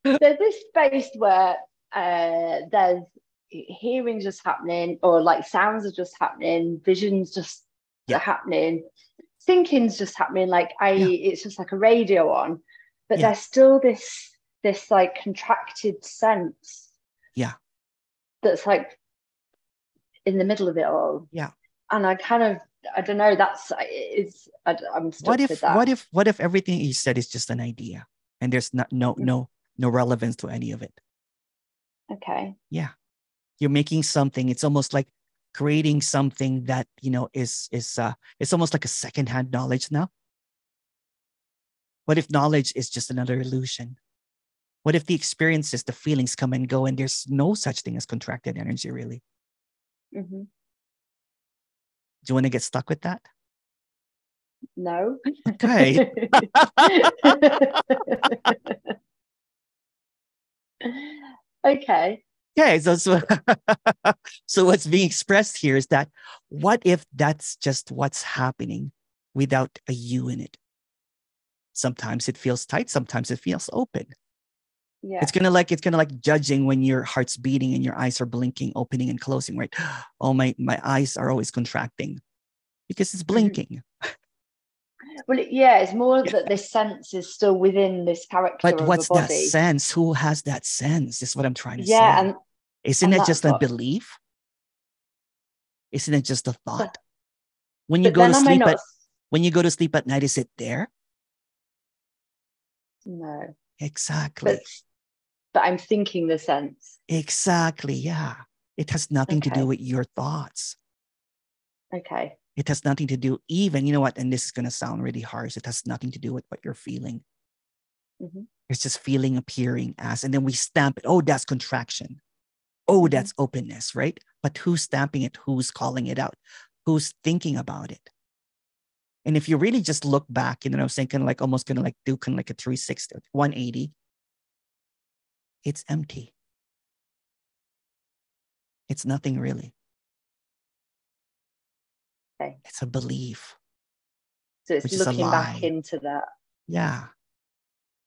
There's this space where there's hearing just happening, or like sounds are just happening, visions just happening, thinking's just happening. Like it's just like a radio on, but there's still this like contracted sense. Yeah. That's like in the middle of it all. Yeah. And I don't know, I'm stuck with that. What if everything you said is just an idea and there's no relevance to any of it? Okay. Yeah. You're making something, it's almost like creating something that, is it's almost like a secondhand knowledge now. What if knowledge is just another illusion? What if the experiences, the feelings come and go and there's no such thing as contracted energy, really? Mm-hmm. Do you want to get stuck with that? No. Okay. Okay. Okay. So what's being expressed here is that what if that's just what's happening without a you in it? Sometimes it feels tight. Sometimes it feels open. Yeah. It's kind of like judging when your heart's beating and your eyes are blinking, opening and closing, right? Oh, my eyes are always contracting because it's blinking. Well, it's more that this sense is still within this character but of what's a body. that sense? Who has that sense? Is what I'm trying to say. And isn't it just a belief? Isn't it just a thought? When you go to sleep at night, is it there? No. Exactly. But I'm thinking the sense. Exactly. Yeah. It has nothing to do with your thoughts. Okay. It has nothing to do, even, you know what, and this is going to sound really harsh, it has nothing to do with what you're feeling. Mm-hmm. It's just feeling appearing as, and then we stamp it. Oh, that's contraction. Oh, that's openness, right? But who's stamping it? Who's calling it out? Who's thinking about it? And if you really just look back, I was saying almost do like a 360, 180, it's empty. It's nothing really. Okay. It's a belief. So it's which is a looking back lie. into that. Yeah.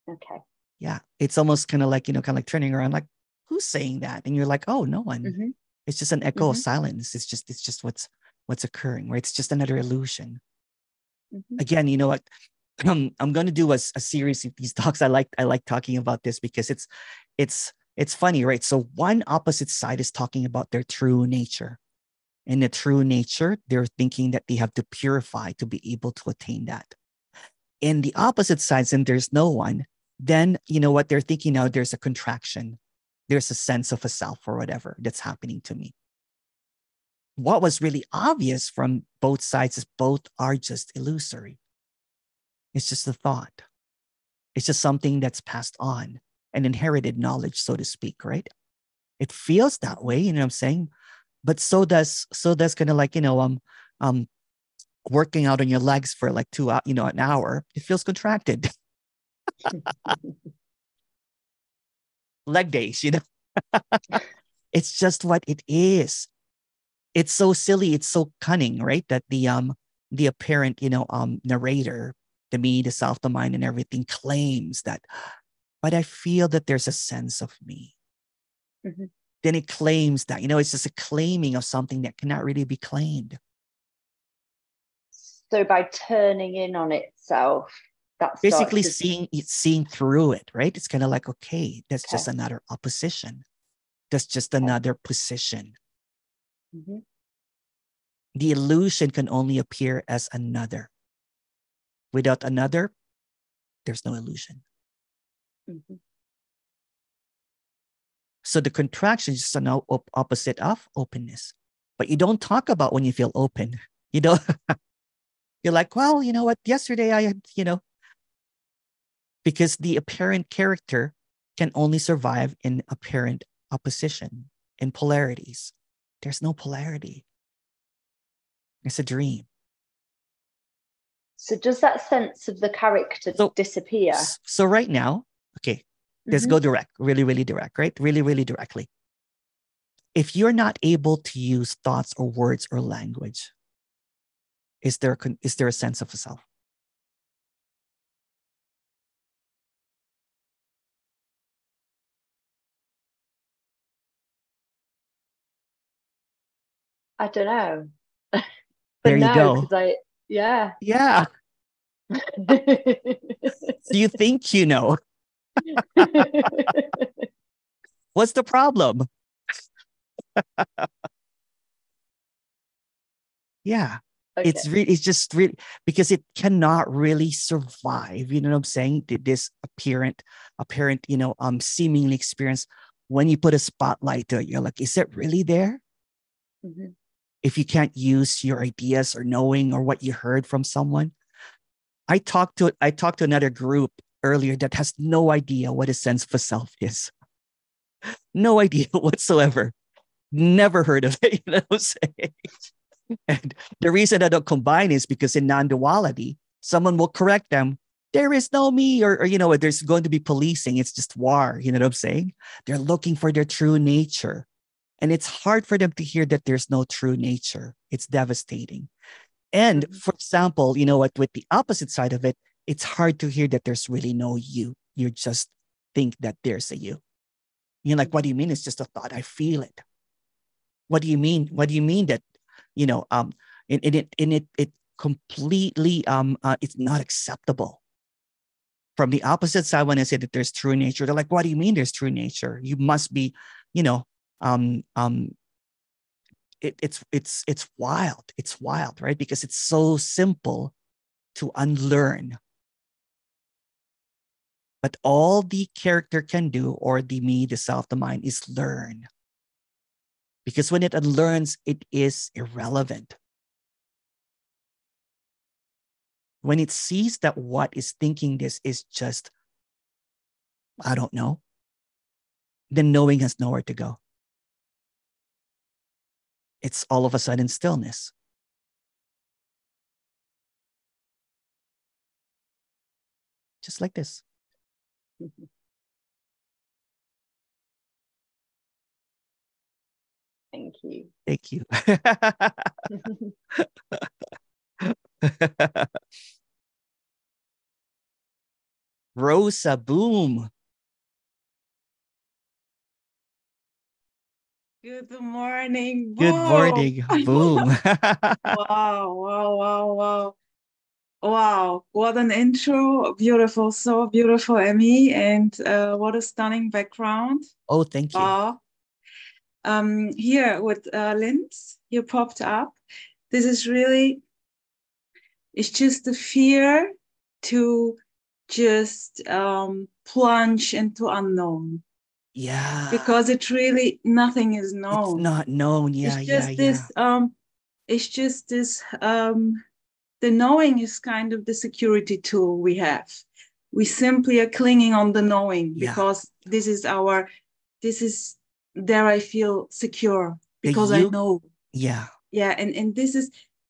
Okay. Yeah. It's almost kind of like, kind of like turning around, like, who's saying that? And you're like, oh, no one. Mm-hmm. It's just an echo of silence. It's just what's occurring, right? It's just another illusion. Mm-hmm. Again, you know what? I'm going to do a series of these talks. I like talking about this because it's funny, right? So one opposite side is talking about their true nature. In the true nature, they're thinking that they have to purify to be able to attain that. In the opposite side, since there's no one, then you know what they're thinking now, there's a contraction. There's a sense of a self or whatever that's happening to me. What was really obvious from both sides is both are just illusory. It's just a thought. It's just something that's passed on, an inherited knowledge, so to speak, right? It feels that way, you know what I'm saying? But so does kind of like, working out on your legs for like an hour. It feels contracted. Leg days, It's just what it is. It's so silly. It's so cunning, right? That the apparent, narrator, the me, the self, the mind, and everything claims that, but I feel that there's a sense of me. Mm-hmm. Then it claims that, it's just a claiming of something that cannot really be claimed. So by turning in on itself, that Basically starts to... seeing through it, right? It's kind of like, okay, that's just another opposition. That's just another position. Mm-hmm. The illusion can only appear as another. Without another, there's no illusion. Mm-hmm. So the contraction is just an opposite of openness. But you don't talk about when you feel open. You don't. You're like, well, you know what? Yesterday I had, because the apparent character can only survive in apparent opposition, in polarities. There's no polarity. It's a dream. So does that sense of the character disappear? So right now, okay, let's go direct, really, really direct, right? Really, really directly. If you're not able to use thoughts or words or language, is there a sense of a self? I don't know. There you go. Yeah. Yeah. So you think you know. What's the problem? Yeah. Okay. It's just really because it cannot really survive. You know what I'm saying? This apparent, seemingly experience. When you put a spotlight to it, you're like, is it really there? Mm-hmm. If you can't use your ideas or knowing or what you heard from someone. I talked to another group earlier that has no idea what a sense of a self is. No idea whatsoever. Never heard of it, you know what I'm saying? And the reason I don't combine is because in non-duality, someone will correct them. There is no me, or there's going to be policing. It's just war. You know what I'm saying? They're looking for their true nature. And it's hard for them to hear that there's no true nature. It's devastating. And for example, you know what, with the opposite side of it, it's hard to hear that there's really no you. You just think that there's a you. You're like, what do you mean? It's just a thought. I feel it. What do you mean? What do you mean that, it completely, it's not acceptable. From the opposite side, when I say that there's true nature, they're like, what do you mean there's true nature? You must be, it's wild. It's wild, right? Because it's so simple to unlearn. But all the character can do, or the me, the self, the mind, is learn. Because when it unlearns, it is irrelevant. When it sees that what is thinking this is just, I don't know, then knowing has nowhere to go. It's all of a sudden stillness. Just like this. Thank you. Thank you. Rosa, boom. Good morning. Good Boom. morning, boom. Wow, wow, wow, wow. Wow, what an intro. Beautiful, so beautiful, Emmy. And what a stunning background. Oh, thank you. Wow. Here with Linz, you popped up. This is really, it's just the fear to just plunge into unknown. Yeah. Because it really, nothing is It's known. not known. Yeah, It's just yeah. this, the knowing is kind of the security tool we have. We simply are clinging on the knowing because this is there I feel secure because I know. Yeah. Yeah. And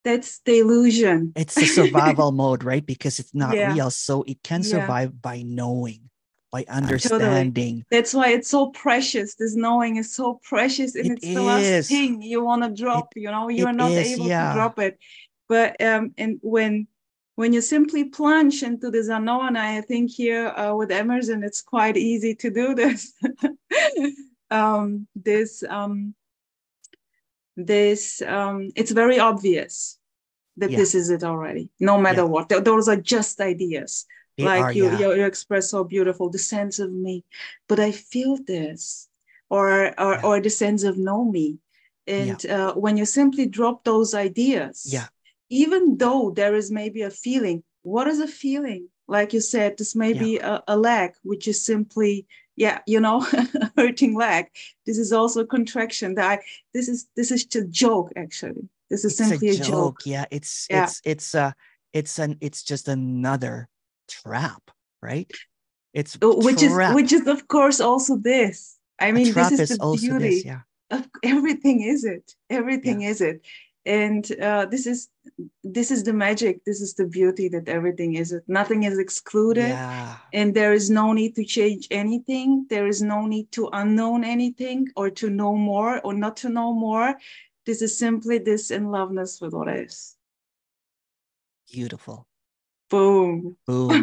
that's the illusion. It's a survival mode, right? Because it's not Yeah. real. So it can survive by knowing, by understanding. Totally. That's why it's so precious. This knowing is so precious. And it's the last thing you want to drop, you're not able to drop it. But and when you simply plunge into this unknown, I think here with Emerson, it's quite easy to do this. It's very obvious that this is it already, no matter what. Those are just ideas. You express so beautiful, the sense of me, but I feel this, or the sense of know me. And when you simply drop those ideas, even though there is maybe a feeling, what is a feeling? Like you said, this may be a leg, which is simply, hurting leg. This is also a contraction. This is just a joke, actually. This is simply a joke. Yeah, it's just another trap, right? Which is of course also this. I mean, this is the beauty of everything. Is it? Everything is it, and this is the magic. This is the beauty that everything is it. Nothing is excluded, and there is no need to change anything. There is no need to unknown anything or to know more or not to know more. This is simply this in loveness with what is. Beautiful. Boom. Boom.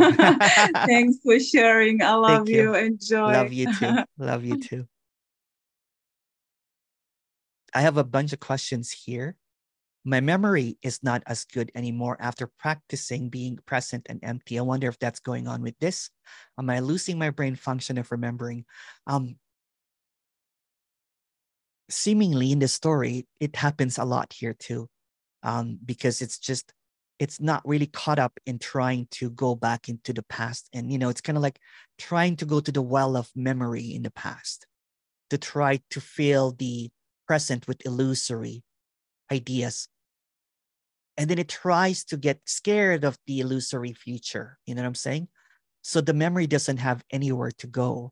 Thanks for sharing. I love you. Enjoy. Love you too. Love you too. I have a bunch of questions here. My memory is not as good anymore after practicing being present and empty. I wonder if that's going on with this. Am I losing my brain function of remembering? Seemingly in the story, it happens a lot here too, because it's not really caught up in trying to go back into the past. And, it's kind of like trying to go to the well of memory in the past to try to fill the present with illusory ideas. And then it tries to get scared of the illusory future. You know what I'm saying? So the memory doesn't have anywhere to go.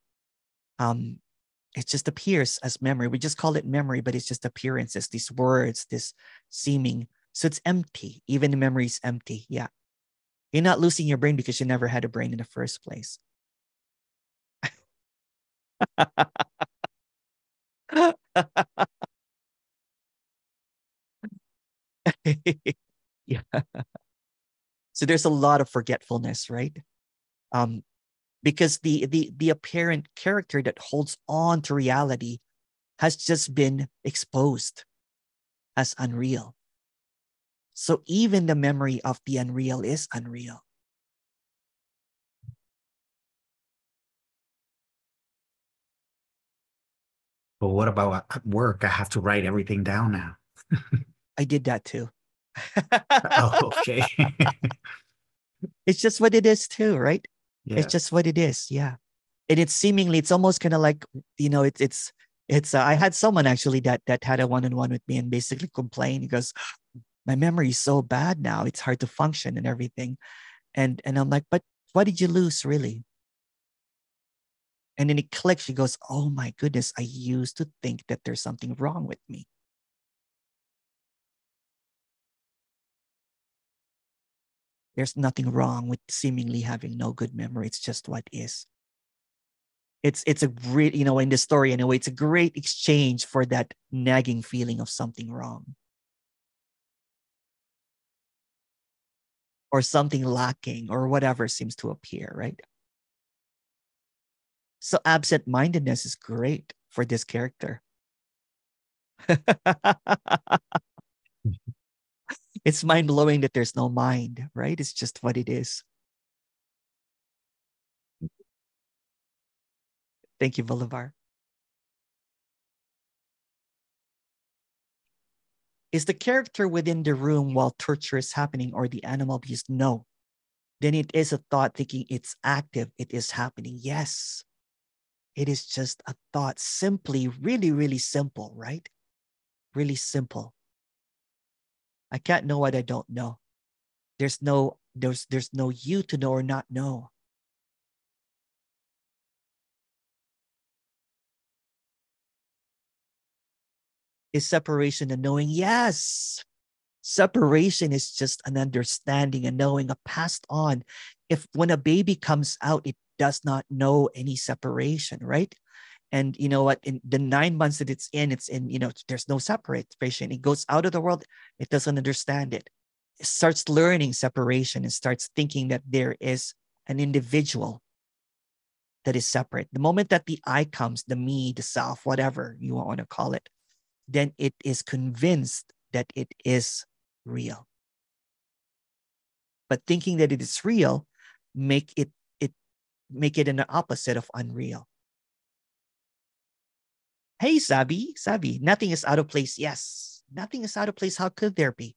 It just appears as memory. We just call it memory, but it's just appearances, these words, this seeming. So it's empty. Even the memory is empty. Yeah. You're not losing your brain because you never had a brain in the first place. Yeah. So there's a lot of forgetfulness, right? Because the apparent character that holds on to reality has just been exposed as unreal. So even the memory of the unreal is unreal. But what about at work? I have to write everything down now. I did that too. Oh, okay. It's just what it is too, right? Yeah. It's just what it is. Yeah. And it's almost kind of like, I had someone actually that had a one-on-one with me and basically complained because my memory is so bad now. It's hard to function and everything. And I'm like, but what did you lose really? And then it clicks. She goes, oh my goodness, I used to think that there's something wrong with me. There's nothing wrong with seemingly having no good memory. It's just what is. It's a great, in the story anyway, it's a great exchange for that nagging feeling of something wrong. Or something lacking or whatever seems to appear, right? So absent-mindedness is great for this character. It's mind-blowing that there's no mind, right? It's just what it is. Thank you, Bolivar. Is the character within the room while torture is happening or the animal abuse? No. Then it is a thought thinking it's active. It is happening. Yes. It is just a thought. Simply, really, really simple, right? Really simple. I can't know what I don't know. There's no you to know or not know. Is separation a knowing? Yes. Separation is just an understanding, a knowing, a passed on. If when a baby comes out, it does not know any separation, right? And you know what? In the 9 months that it's in, there's no separation. It goes out of the world. It doesn't understand it. It starts learning separation and starts thinking that there is an individual that is separate. The moment that the I comes, the me, the self, whatever you want to call it, then it is convinced that it is real. But thinking that it is real, make it an opposite of unreal. Hey, Sabi, nothing is out of place. Yes, nothing is out of place. How could there be?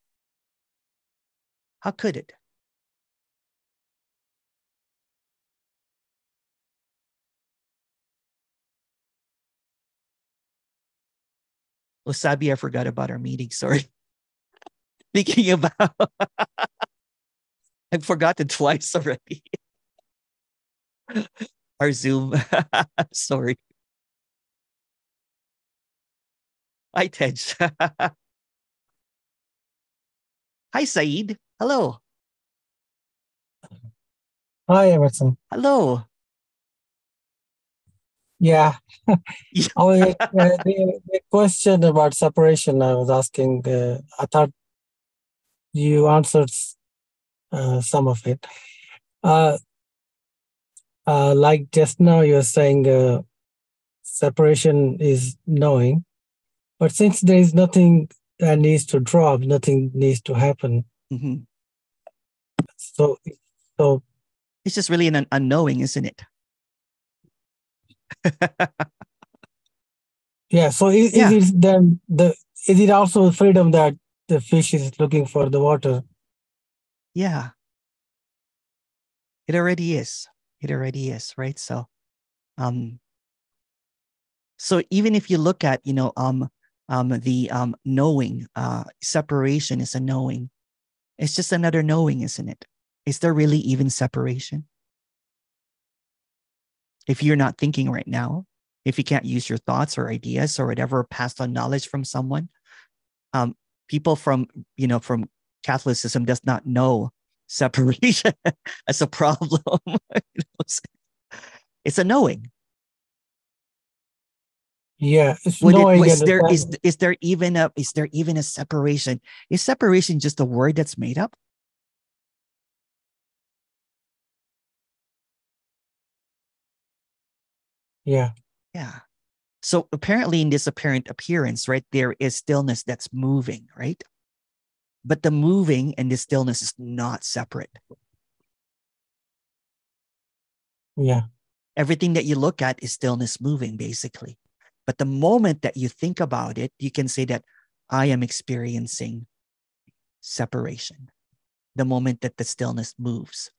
How could it? Oh, Sabi, I forgot about our meeting. Sorry. Thinking about, I've forgotten twice already. Our Zoom. Sorry. Hi, Tej. Hi, Saeed. Hello. Hi, Emerson. Hello. Yeah. The question about separation, I was asking, I thought you answered some of it. Like just now, you're saying separation is knowing, but since there is nothing that needs to drop, nothing needs to happen. Mm-hmm. So it's just really an unknowing, isn't it? Yeah. So is it then is it also freedom that the fish is looking for the water? Yeah. It already is. It already is, right? So so even if you look at, the knowing, separation is a knowing. It's just another knowing, isn't it? Is there really even separation? If you're not thinking right now, if you can't use your thoughts or ideas or whatever passed on knowledge from someone, people from Catholicism does not know separation as a problem. It's a knowing. Yeah, it's knowing. Is there even a separation? Is separation just a word that's made up? Yeah. Yeah. So apparently in this apparent appearance, right, there is stillness that's moving, right? But the moving and the stillness is not separate. Yeah. Everything that you look at is stillness moving, basically. But the moment that you think about it, you can say that I am experiencing separation. The moment that the stillness moves.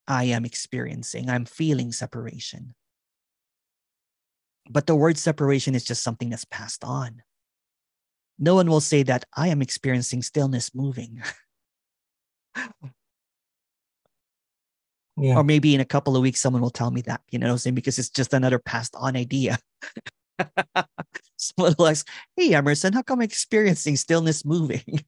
I'm feeling separation. But the word separation is just something that's passed on. No one will say that I am experiencing stillness moving. Yeah. Or maybe in a couple of weeks, someone will tell me that, because it's just another passed on idea. Someone will ask, hey, Emerson, how come I'm experiencing stillness moving?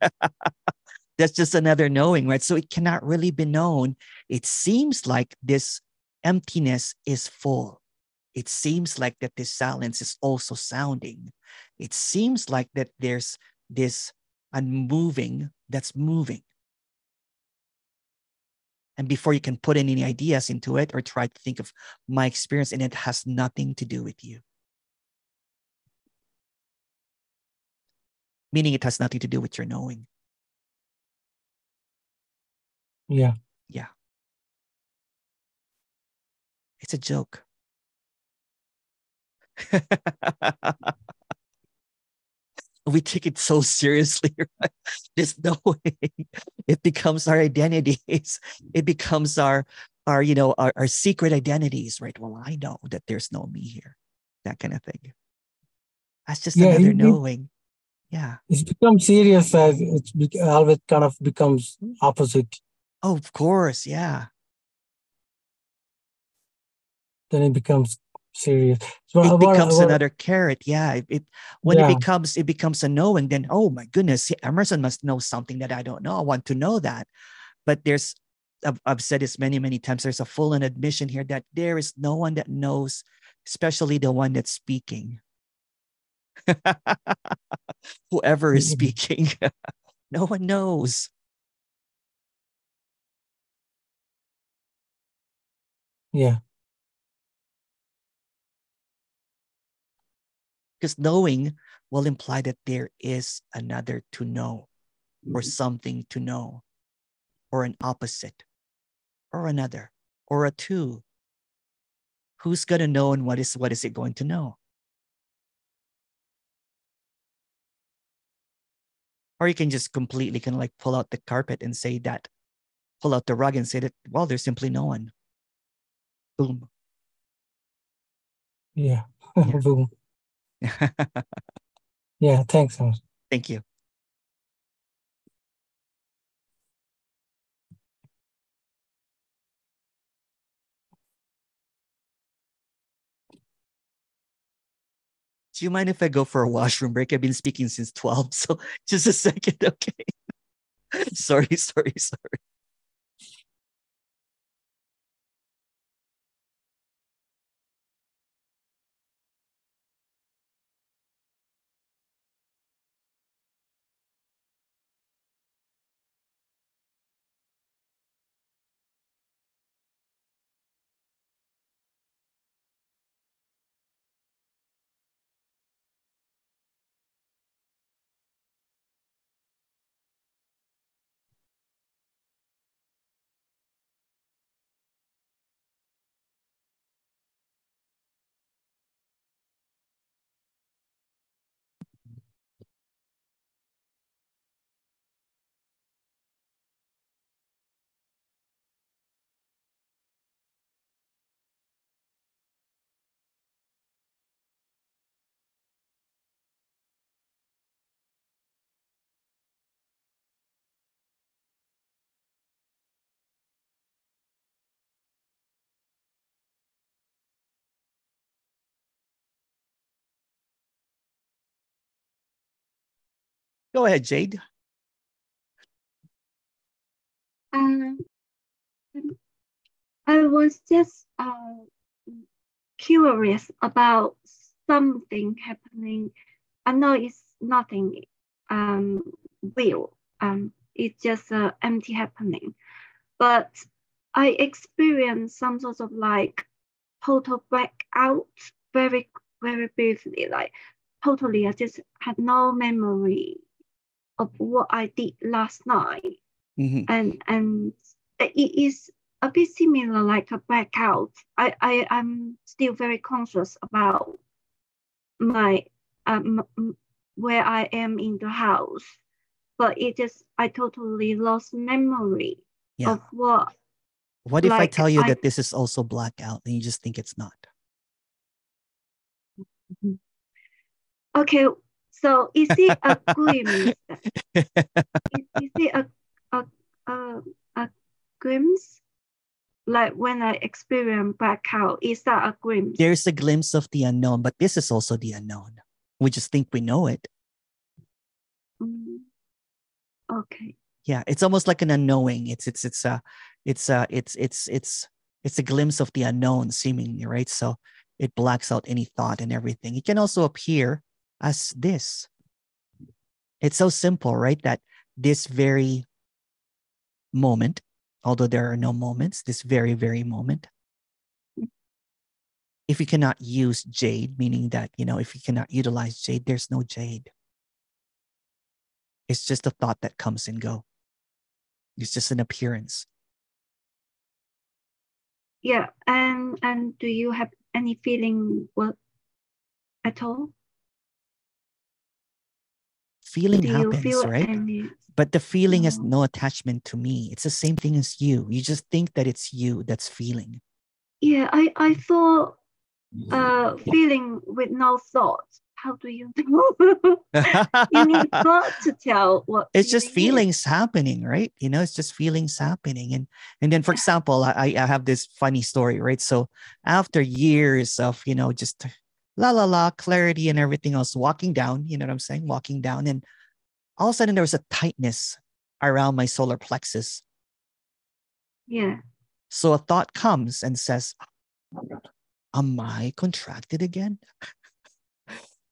That's just another knowing, right? So it cannot really be known. It seems like this emptiness is full. It seems like that this silence is also sounding. It seems like that there's this unmoving that's moving. And before you can put any ideas into it or try to think of my experience, and it has nothing to do with you. Meaning it has nothing to do with your knowing. Yeah. Yeah. It's a joke. We take it so seriously, right? There's no way. It becomes our identities. It becomes our secret identities, right? Well, I know that there's no me here. That kind of thing. That's just another knowing. Yeah. It's become serious as always kind of becomes opposite. Oh, of course. Yeah. Then it becomes serious. So it becomes another carrot. Yeah. When it becomes a knowing, then, oh my goodness, Emerson must know something that I don't know. I want to know that. But I've said this many, many times, there's a full admission here that there is no one that knows, especially the one that's speaking. Whoever is speaking, no one knows. Yeah. Because knowing will imply that there is another to know, or something to know, or an opposite, or another, or a two. Who's going to know, and what is it going to know? Or you can just completely kind of like pull out the carpet and say that, pull out the rug and say that, well, there's simply no one. Boom. Yeah. Boom. Yeah, thanks, Emerson. Thank you. Do you mind if I go for a washroom break? I've been speaking since 12, so just a second, okay? Sorry. Go ahead, Jade. I was just curious about something happening. I know it's nothing real. It's just empty happening. But I experienced some sort of like total blackout very, very briefly. Like totally, I just had no memory of what I did last night. And it is a bit similar like a blackout. I'm still very conscious about my where I am in the house, but I totally lost memory of what. What if I tell you that this is also blackout and you just think it's not? Okay, so is it a glimpse? Is it a glimpse? Like when I experience blackout, is that a glimpse? There's a glimpse of the unknown, but this is also the unknown. We just think we know it. Okay. Yeah, it's almost like an unknowing. It's a glimpse of the unknown, seemingly, right? So it blacks out any thought and everything. It can also appear as this. It's so simple, right? That this very moment although there are no moments, this very, very moment. If you cannot use jade, meaning that, if you cannot utilize jade, there's no jade. It's just a thought that comes and go. It's just an appearance. Yeah, and do you have any feeling at all? Feeling happens, right? Any... But the feeling has no attachment to me. It's the same thing as you. You just think that it's you that's feeling. Yeah, I thought feeling with no thoughts. How do you know? You need thought to tell what it's just feelings is. happening, right? It's just feelings happening. And then, for example, I have this funny story, right? So after years of, just clarity and everything else, walking down, you know what I'm saying? Walking down, and all of a sudden there was a tightness around my solar plexus. Yeah. So a thought comes and says, am I contracted again?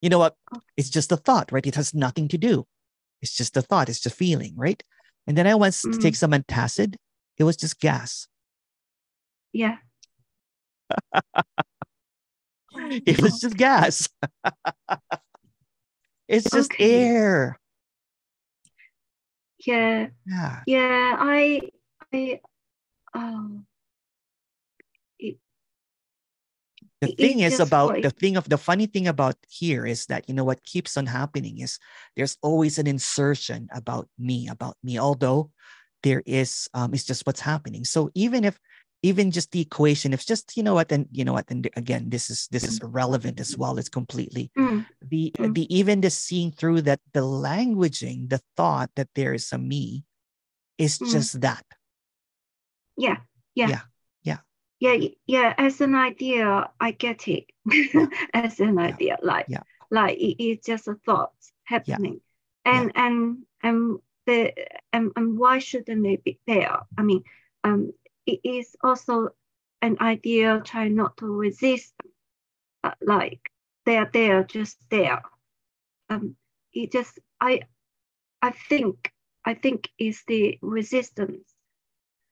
You know what? It's just a thought, right? It has nothing to do. It's just a thought. It's just feeling, right? And then I went to take some antacid. It was just gas. Yeah. It was just gas. It's just air. Yeah. Yeah. Yeah. The funny thing about here is that, what keeps on happening is there's always an insertion about me, although there is, it's just what's happening. So even just the equation, if just, and again, this is irrelevant as well. It's completely even the seeing through that, the languaging, the thought that there is a me is just that. Yeah. As an idea, I get it. As an idea, like it's just a thought happening, and why shouldn't it be there? I mean, it is also an idea trying not to resist, like they're there, just there. It just I think it's the resistance.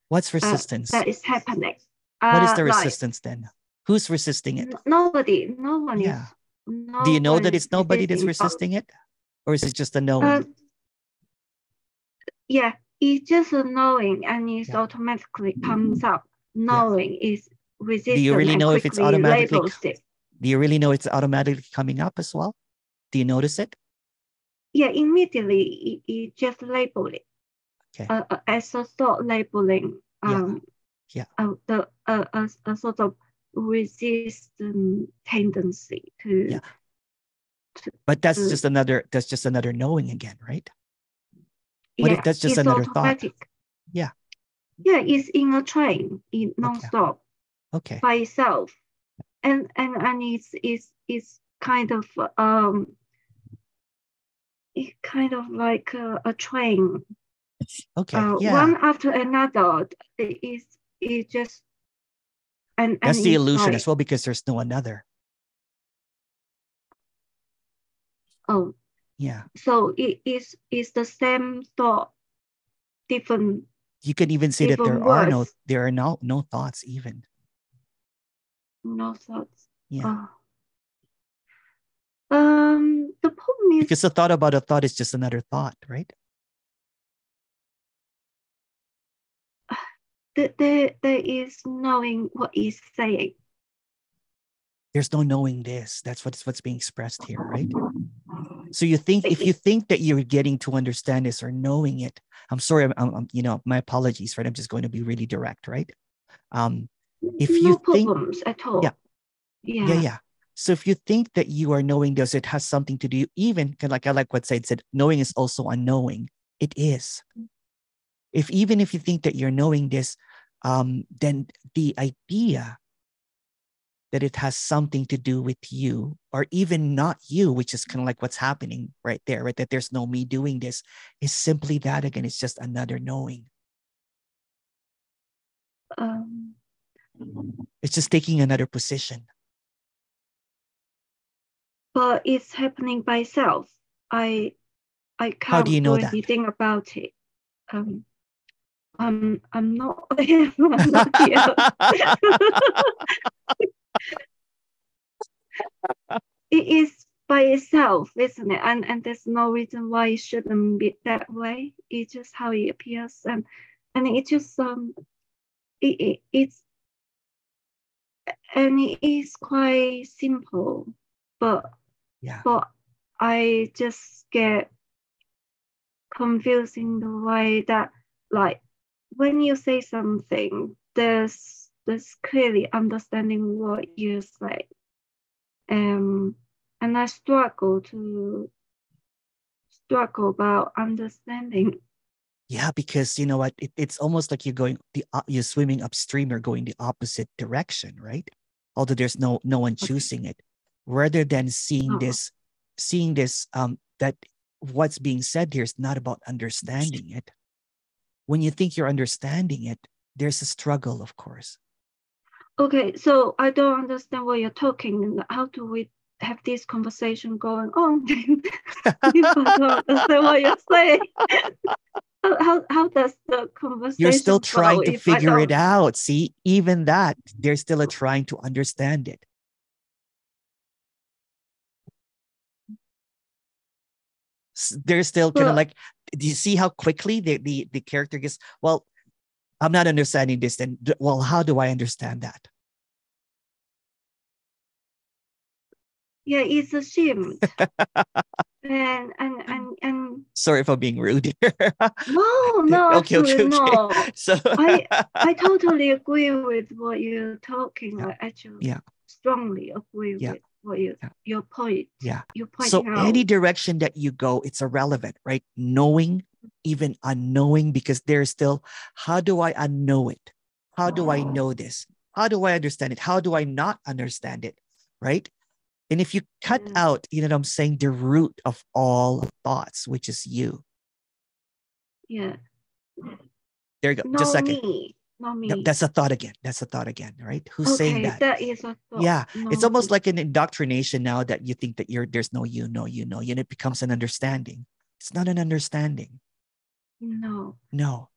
What's resistance? That is happening. What is the resistance then? Who's resisting it? Nobody. No one is. Do you know that it's nobody that's resisting it? Or is it just a knowing? Yeah, it's just a knowing, and it automatically comes up. Knowing is resistance. Do you really know if it's automatically? Do you really know it's automatically coming up as well? Do you notice it? Yeah, immediately it just label it. Okay. As a thought labeling. A sort of resistant tendency to. But that's just another knowing again, right? What if that's just another automatic thought? Yeah. Yeah, it's in a train, non-stop. Okay. By itself, and it's kind of like a train. Okay. One after another. It just and that's the illusion as well, because there's no another. Oh. Yeah. So it is the same thought, different. You can even say that there are no thoughts even. No thoughts. Yeah. The problem is because the thought about a thought is just another thought, right? There is knowing what he's saying. There's no knowing this. That's what's being expressed here, right? So if you think that you're getting to understand this or knowing it, I'm sorry, I'm my apologies, right? I'm just going to be really direct, right? If you think problems at all. Yeah. So if you think that you are knowing this, it has something to do, even like I like what Said said, knowing is also unknowing. It is. Even if you think that you're knowing this, then the idea that it has something to do with you, or even not you, which is kind of like what's happening right there, right? That there's no me doing this, is simply that again. It's just another knowing. It's just taking another position. But it's happening by itself. I can't How do you know anything about it. I'm not here. I'm not here. It is by itself, isn't it? And there's no reason why it shouldn't be that way. It's just how it appears, and it just it's and it is quite simple, but I just get confused in the way that, like, when you say something, there's clearly understanding what you say. And I struggle about understanding. Yeah, because you know what, it's almost like you're swimming upstream or going the opposite direction, right? Although there's no one choosing it, rather than seeing this that what's being said here is not about understanding it. When you think you're understanding it, there's a struggle, of course. Okay, so I don't understand what you're talking. How do we have this conversation going on if I don't understand what you're saying? How does the conversation You're still trying to figure it out. See, even that, they're still trying to understand it. They're still kind of like, do you see how quickly the character gets, well, I'm not understanding this, then, well, how do I understand that? Yeah, it's assumed. and sorry for being rude. No, absolutely no. So I totally agree with what you're talking. I actually strongly agree with what your point. Yeah. You're pointing out. Any direction that you go, it's irrelevant, right? Knowing, even unknowing, because there's still, how do I unknow it? How do I know this? How do I understand it? How do I not understand it? Right? And if you cut out, you know what I'm saying, the root of all thoughts, which is you. Yeah. There you go. No, just a second. Me. Not me. No, that's a thought again. That's a thought again, right? Who's saying that? That is a thought. Yeah. No, it's almost like an indoctrination now that you think that there's no you, and it becomes an understanding. It's not an understanding. No. No.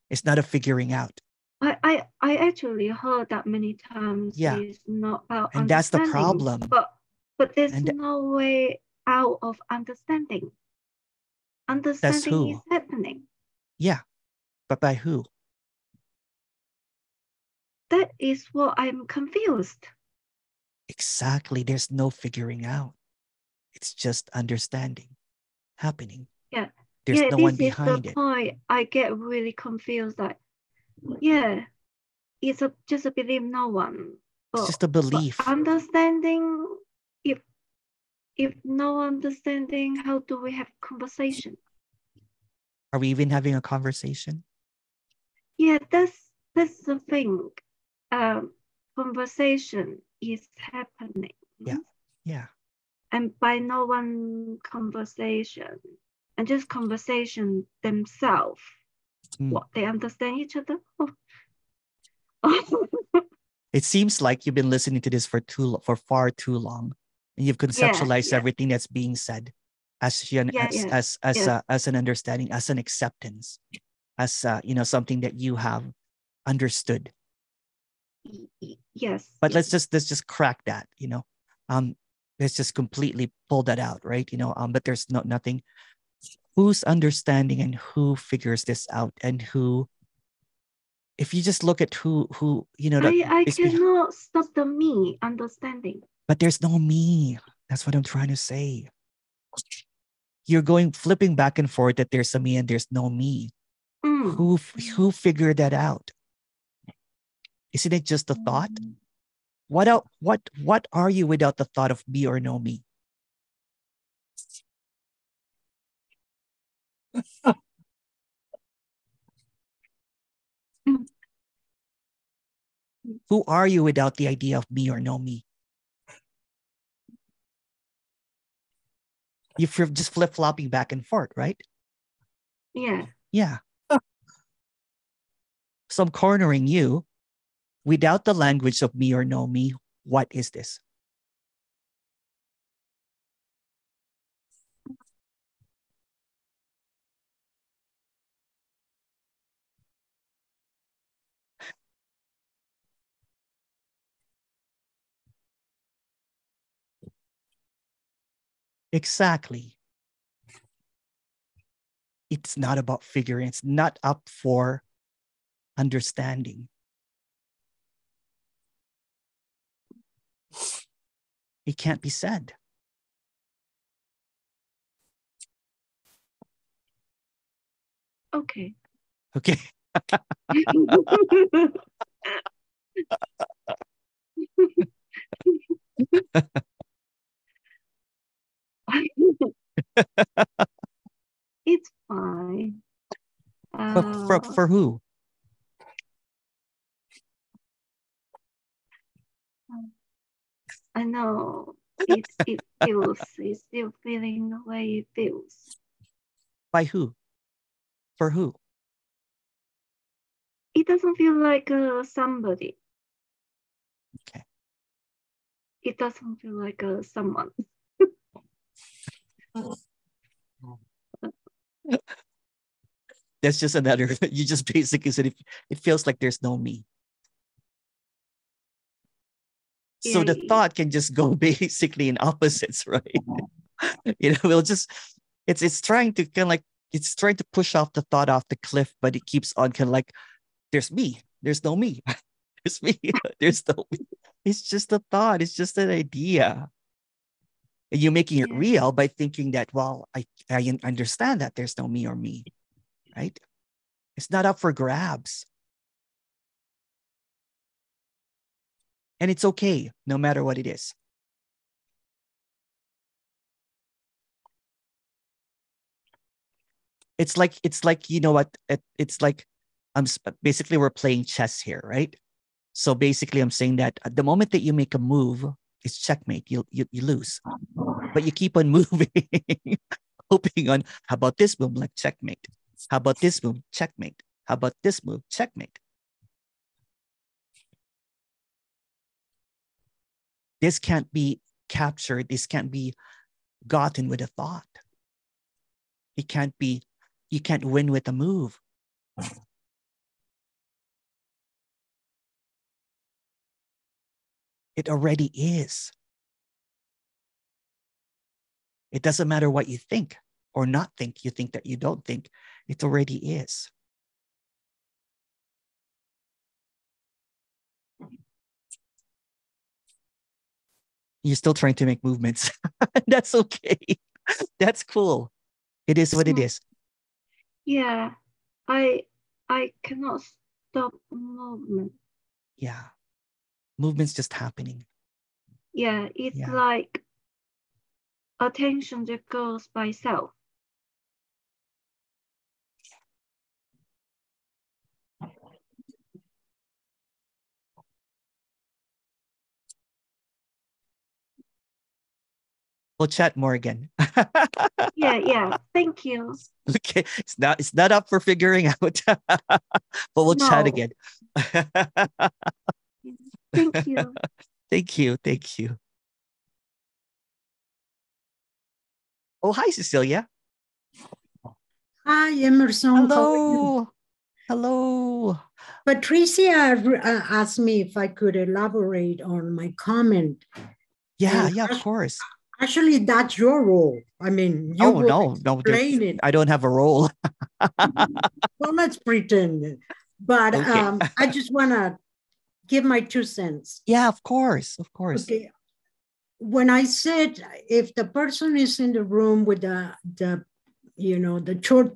It's not a figuring out. I actually heard that many times. Yeah. It's not about and that's the problem. But there's no way out of understanding. Understanding is happening. Yeah. But by who? That is what I'm confused. Exactly. There's no figuring out. It's just understanding happening. Yeah. There's no one behind it. This is the point. I get really confused. Like, it's just a belief, no one. It's just a belief. Understanding, if no understanding, how do we have conversation? Are we even having a conversation? Yeah, that's the thing. Conversation is happening. Yeah. And by no one conversation, and just conversation themselves, what they understand each other. It seems like you've been listening to this for far too long, and you've conceptualized everything that's being said as an understanding, as an acceptance, as something that you have understood. Yes. But let's just crack that. Let's just completely pull that out, right? But there's nothing. Who's understanding and who figures this out, and who? If you just look at who I cannot stop the me understanding. But there's no me. That's what I'm trying to say. You're flipping back and forth that there's a me and there's no me. Who figured that out? Isn't it just a thought? What are you without the thought of me or no me? Who are you without the idea of me or no me? You're just flip-flopping back and forth, right? Yeah. Yeah. So I'm cornering you. Without the language of me or no me, what is this? Exactly. It's not about figuring. It's not up for understanding. It can't be said. Okay. Okay. It's fine. For who? I know it feels, it's still feeling the way it feels. By who? For who? It doesn't feel like somebody. Okay. It doesn't feel like someone. That's just another, you just basically said it feels like there's no me. So the thought can just go basically in opposites, right? We'll just, it's trying to kind of like, it's trying to push off the thought off the cliff, but it keeps on kind of like, there's me, there's no me. There's me, there's no me. It's just a thought, it's just an idea. And you're making it real by thinking that, well, I understand that there's no me or me, right? It's not up for grabs. And it's okay, no matter what it is. It's like, you know what? It's like, basically we're playing chess here, right? So basically I'm saying that at the moment that you make a move, it's checkmate. You lose. But you keep on moving, hoping on, how about this move? Like checkmate. How about this move? Checkmate. How about this move? Checkmate. This can't be captured. This can't be gotten with a thought. You can't win with a move. It already is. It doesn't matter what you think or not think. You think that you don't think. It already is. You're still trying to make movements. That's okay. That's cool. It is what it is. Yeah, I cannot stop movement. Yeah. Movement's just happening. Yeah, it's like attention that goes by self. We'll chat more again. Yeah. Thank you. Okay, it's not up for figuring out, but we'll chat again. Thank you. Thank you. Oh, hi, Cecilia. Hi, Emerson. Hello. Patricia asked me if I could elaborate on my comment. Yeah, of course. Actually, that's your role. I mean, you will explain it. I don't have a role. Well, let's pretend. But okay. I just want to give my 2 cents. Yeah, of course. Okay. When I said if the person is in the room with the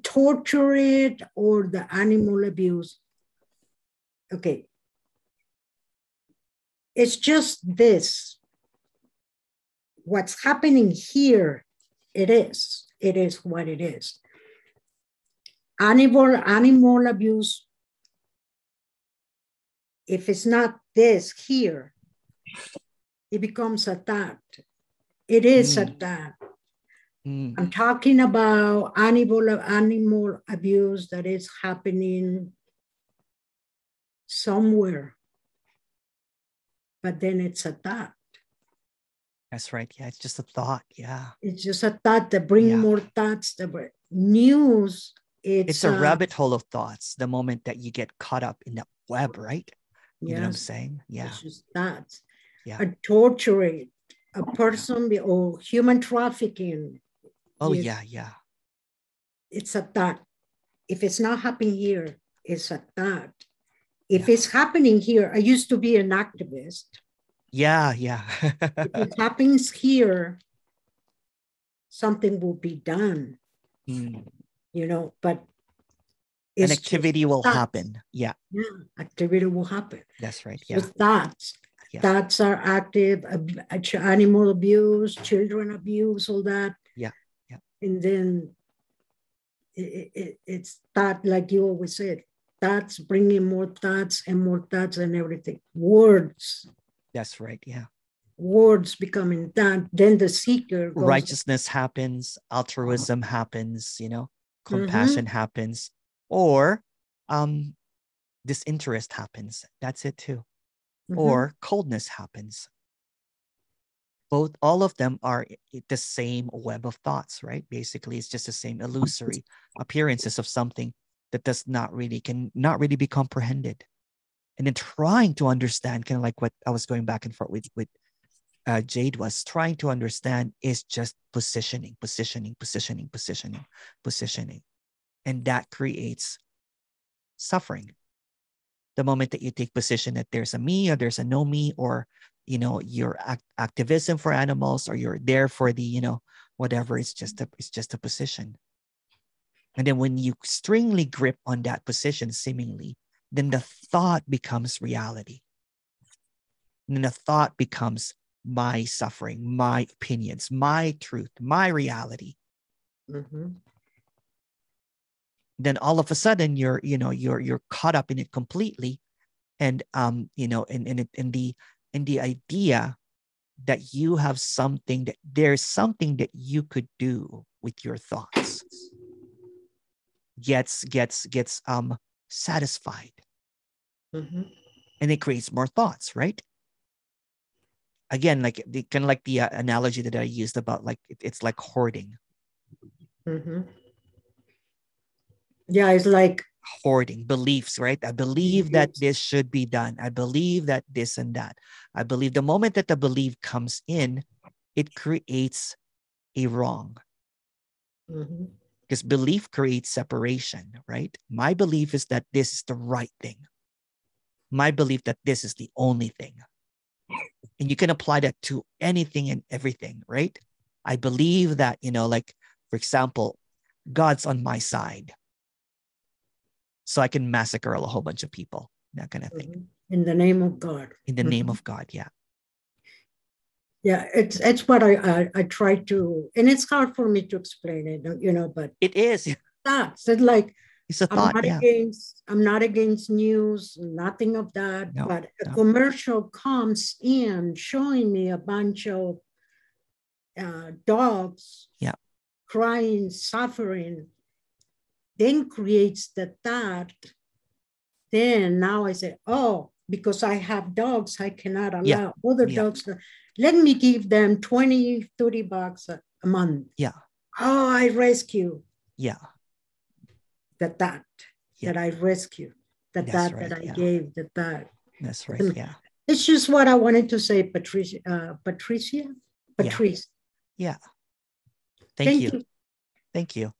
torture or the animal abuse, okay, it's just this. What's happening here, it is what it is. Animal abuse, if it's not this here, it becomes a that. It is a that. I'm talking about animal abuse that is happening somewhere, but then it's a that. That's right. Yeah, it's just a thought. Yeah. It's just a thought that bring more thoughts. News. It's a rabbit hole of thoughts. The moment that you get caught up in that web, right? You know what I'm saying? Yeah. It's just thoughts. Yeah. A torture. a person or human trafficking. Oh, yeah. It's a thought. If it's not happening here, it's a thought. If it's happening here, I used to be an activist. Yeah. If it happens here, something will be done. But an activity will happen. Yeah, activity will happen. That's right. So thoughts are active. Animal abuse, children abuse, all that. Yeah. And then it's that, like you always said, thoughts bringing more thoughts and everything. Words. That's right. Yeah. Words becoming that. Then the seeker goes. Righteousness happens. Altruism happens. Compassion happens, or disinterest happens. That's it too. Or coldness happens. All of them are the same web of thoughts, right? Basically, it's just the same illusory appearances of something that cannot really be comprehended. And then trying to understand, kind of like what I was going back and forth with Jade was trying to understand, is just positioning. And that creates suffering. The moment that you take position that there's a me or there's a no me, or your activism for animals, or you're there for the whatever, it's just a position. And then when you stringly grip on that position, seemingly, then the thought becomes reality. And then the thought becomes my suffering, my opinions, my truth, my reality. Then all of a sudden you're caught up in it completely, and in the idea that you have something, that there's something that you could do with your thoughts gets satisfied. And it creates more thoughts, right? Again, like kind of like the analogy that I used about, like, it's like hoarding. Yeah, it's like hoarding beliefs, right? I believe that this should be done. I believe that this and that. I believe the moment that the belief comes in, it creates a wrong. Because belief creates separation, right? My belief is that this is the right thing. My belief that this is the only thing. And you can apply that to anything and everything, right? I believe that, like, for example, God's on my side, so I can massacre a whole bunch of people, that kind of thing. In the name of God. In the name of God, yeah. Yeah, it's what I try to, and it's hard for me to explain it, but it is. Thoughts. It's like, it's a thought. I'm not against news, nothing of that. But a commercial comes in showing me a bunch of dogs, crying, suffering, then creates the thought. Then now I say, oh, because I have dogs, I cannot allow other dogs to, let me give them $20, $30 a month. Oh, I rescue. The thought that I rescue, the thought that I gave, the thought. That's right. It's just what I wanted to say, Patrice. Yeah. Thank you. Thank you.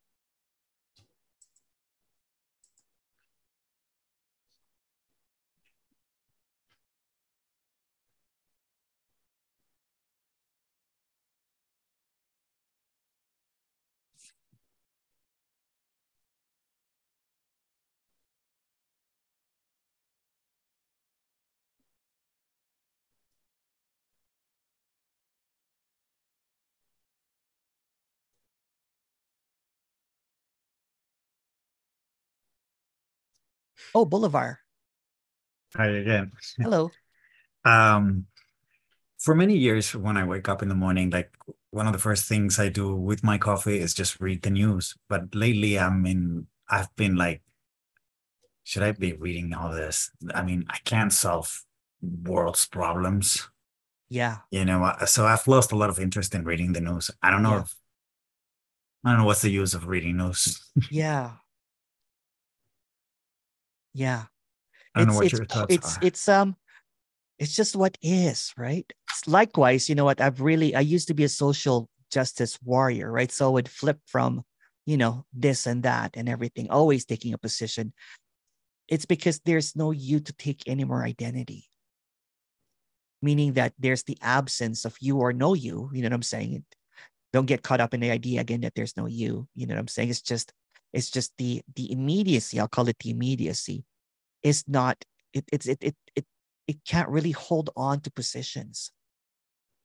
Oh, Boulevard. Hi again. Hello. For many years, when I wake up in the morning, like, one of the first things I do with my coffee is just read the news. But lately I've been like, should I be reading all this? I mean, I can't solve world's problems. So I've lost a lot of interest in reading the news. I don't know what's the use of reading news. I don't know what your thoughts are. It's just what is, right? Likewise, you know what? I used to be a social justice warrior, right? So I would flip from, this and that and everything, always taking a position. It's because there's no you to take any more identity. Meaning that there's the absence of you or no you, you know what I'm saying? Don't get caught up in the idea again that there's no you, you know what I'm saying? It's just the immediacy, I'll call it the immediacy, is not, it can't really hold on to positions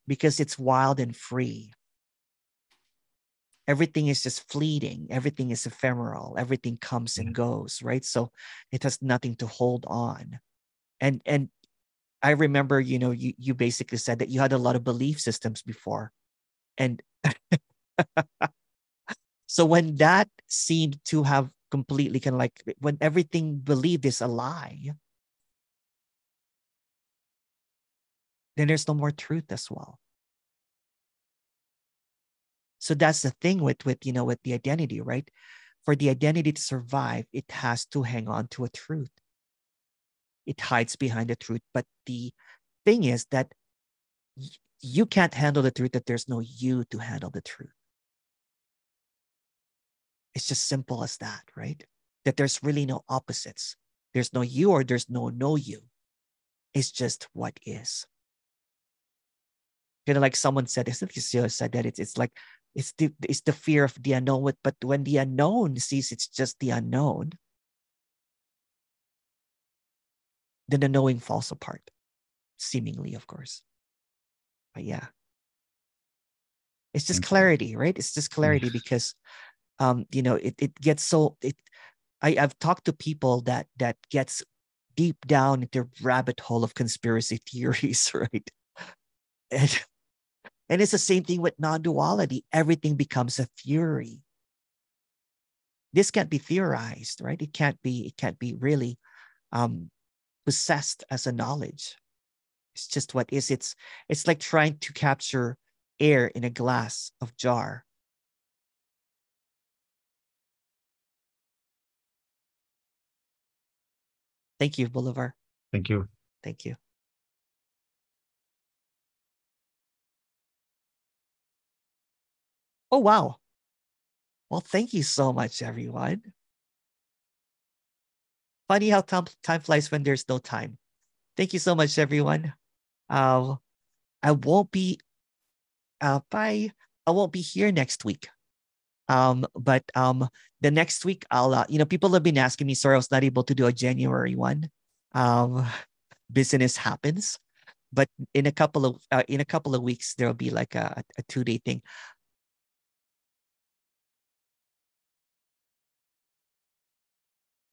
because it's wild and free. Everything is just fleeting. Everything is ephemeral. Everything comes and goes, right? So it has nothing to hold on. And I remember, you basically said that you had a lot of belief systems before. And so when that seemed to have completely kind of like, when everything believed is a lie, then there's no more truth as well. So that's the thing with the identity, right? For the identity to survive, it has to hang on to a truth. It hides behind the truth. But the thing is that you can't handle the truth, that there's no you to handle the truth. It's just simple as that, right? That there's really no opposites. There's no you or there's no you. It's just what is. Like someone said, I think you said that it's like, it's the fear of the unknown. But when the unknown sees it's just the unknown, then the knowing falls apart, seemingly, of course. But yeah, it's just clarity, right? It's just clarity because, it gets so, I've talked to people that gets deep down into rabbit hole of conspiracy theories, right? And it's the same thing with non-duality. Everything becomes a theory. This can't be theorized, right? It can't be really possessed as a knowledge. It's just what is. It's like trying to capture air in a glass of jar. Thank you, Bolivar. Thank you. Thank you. Oh, wow. Well, thank you so much, everyone. Funny how time flies when there's no time. Thank you so much, everyone. I won't be I won't be here next week. But the next week I'll people have been asking me, sorry, I was not able to do a January one. Business happens. But in a couple of weeks, there'll be like a 2-day thing.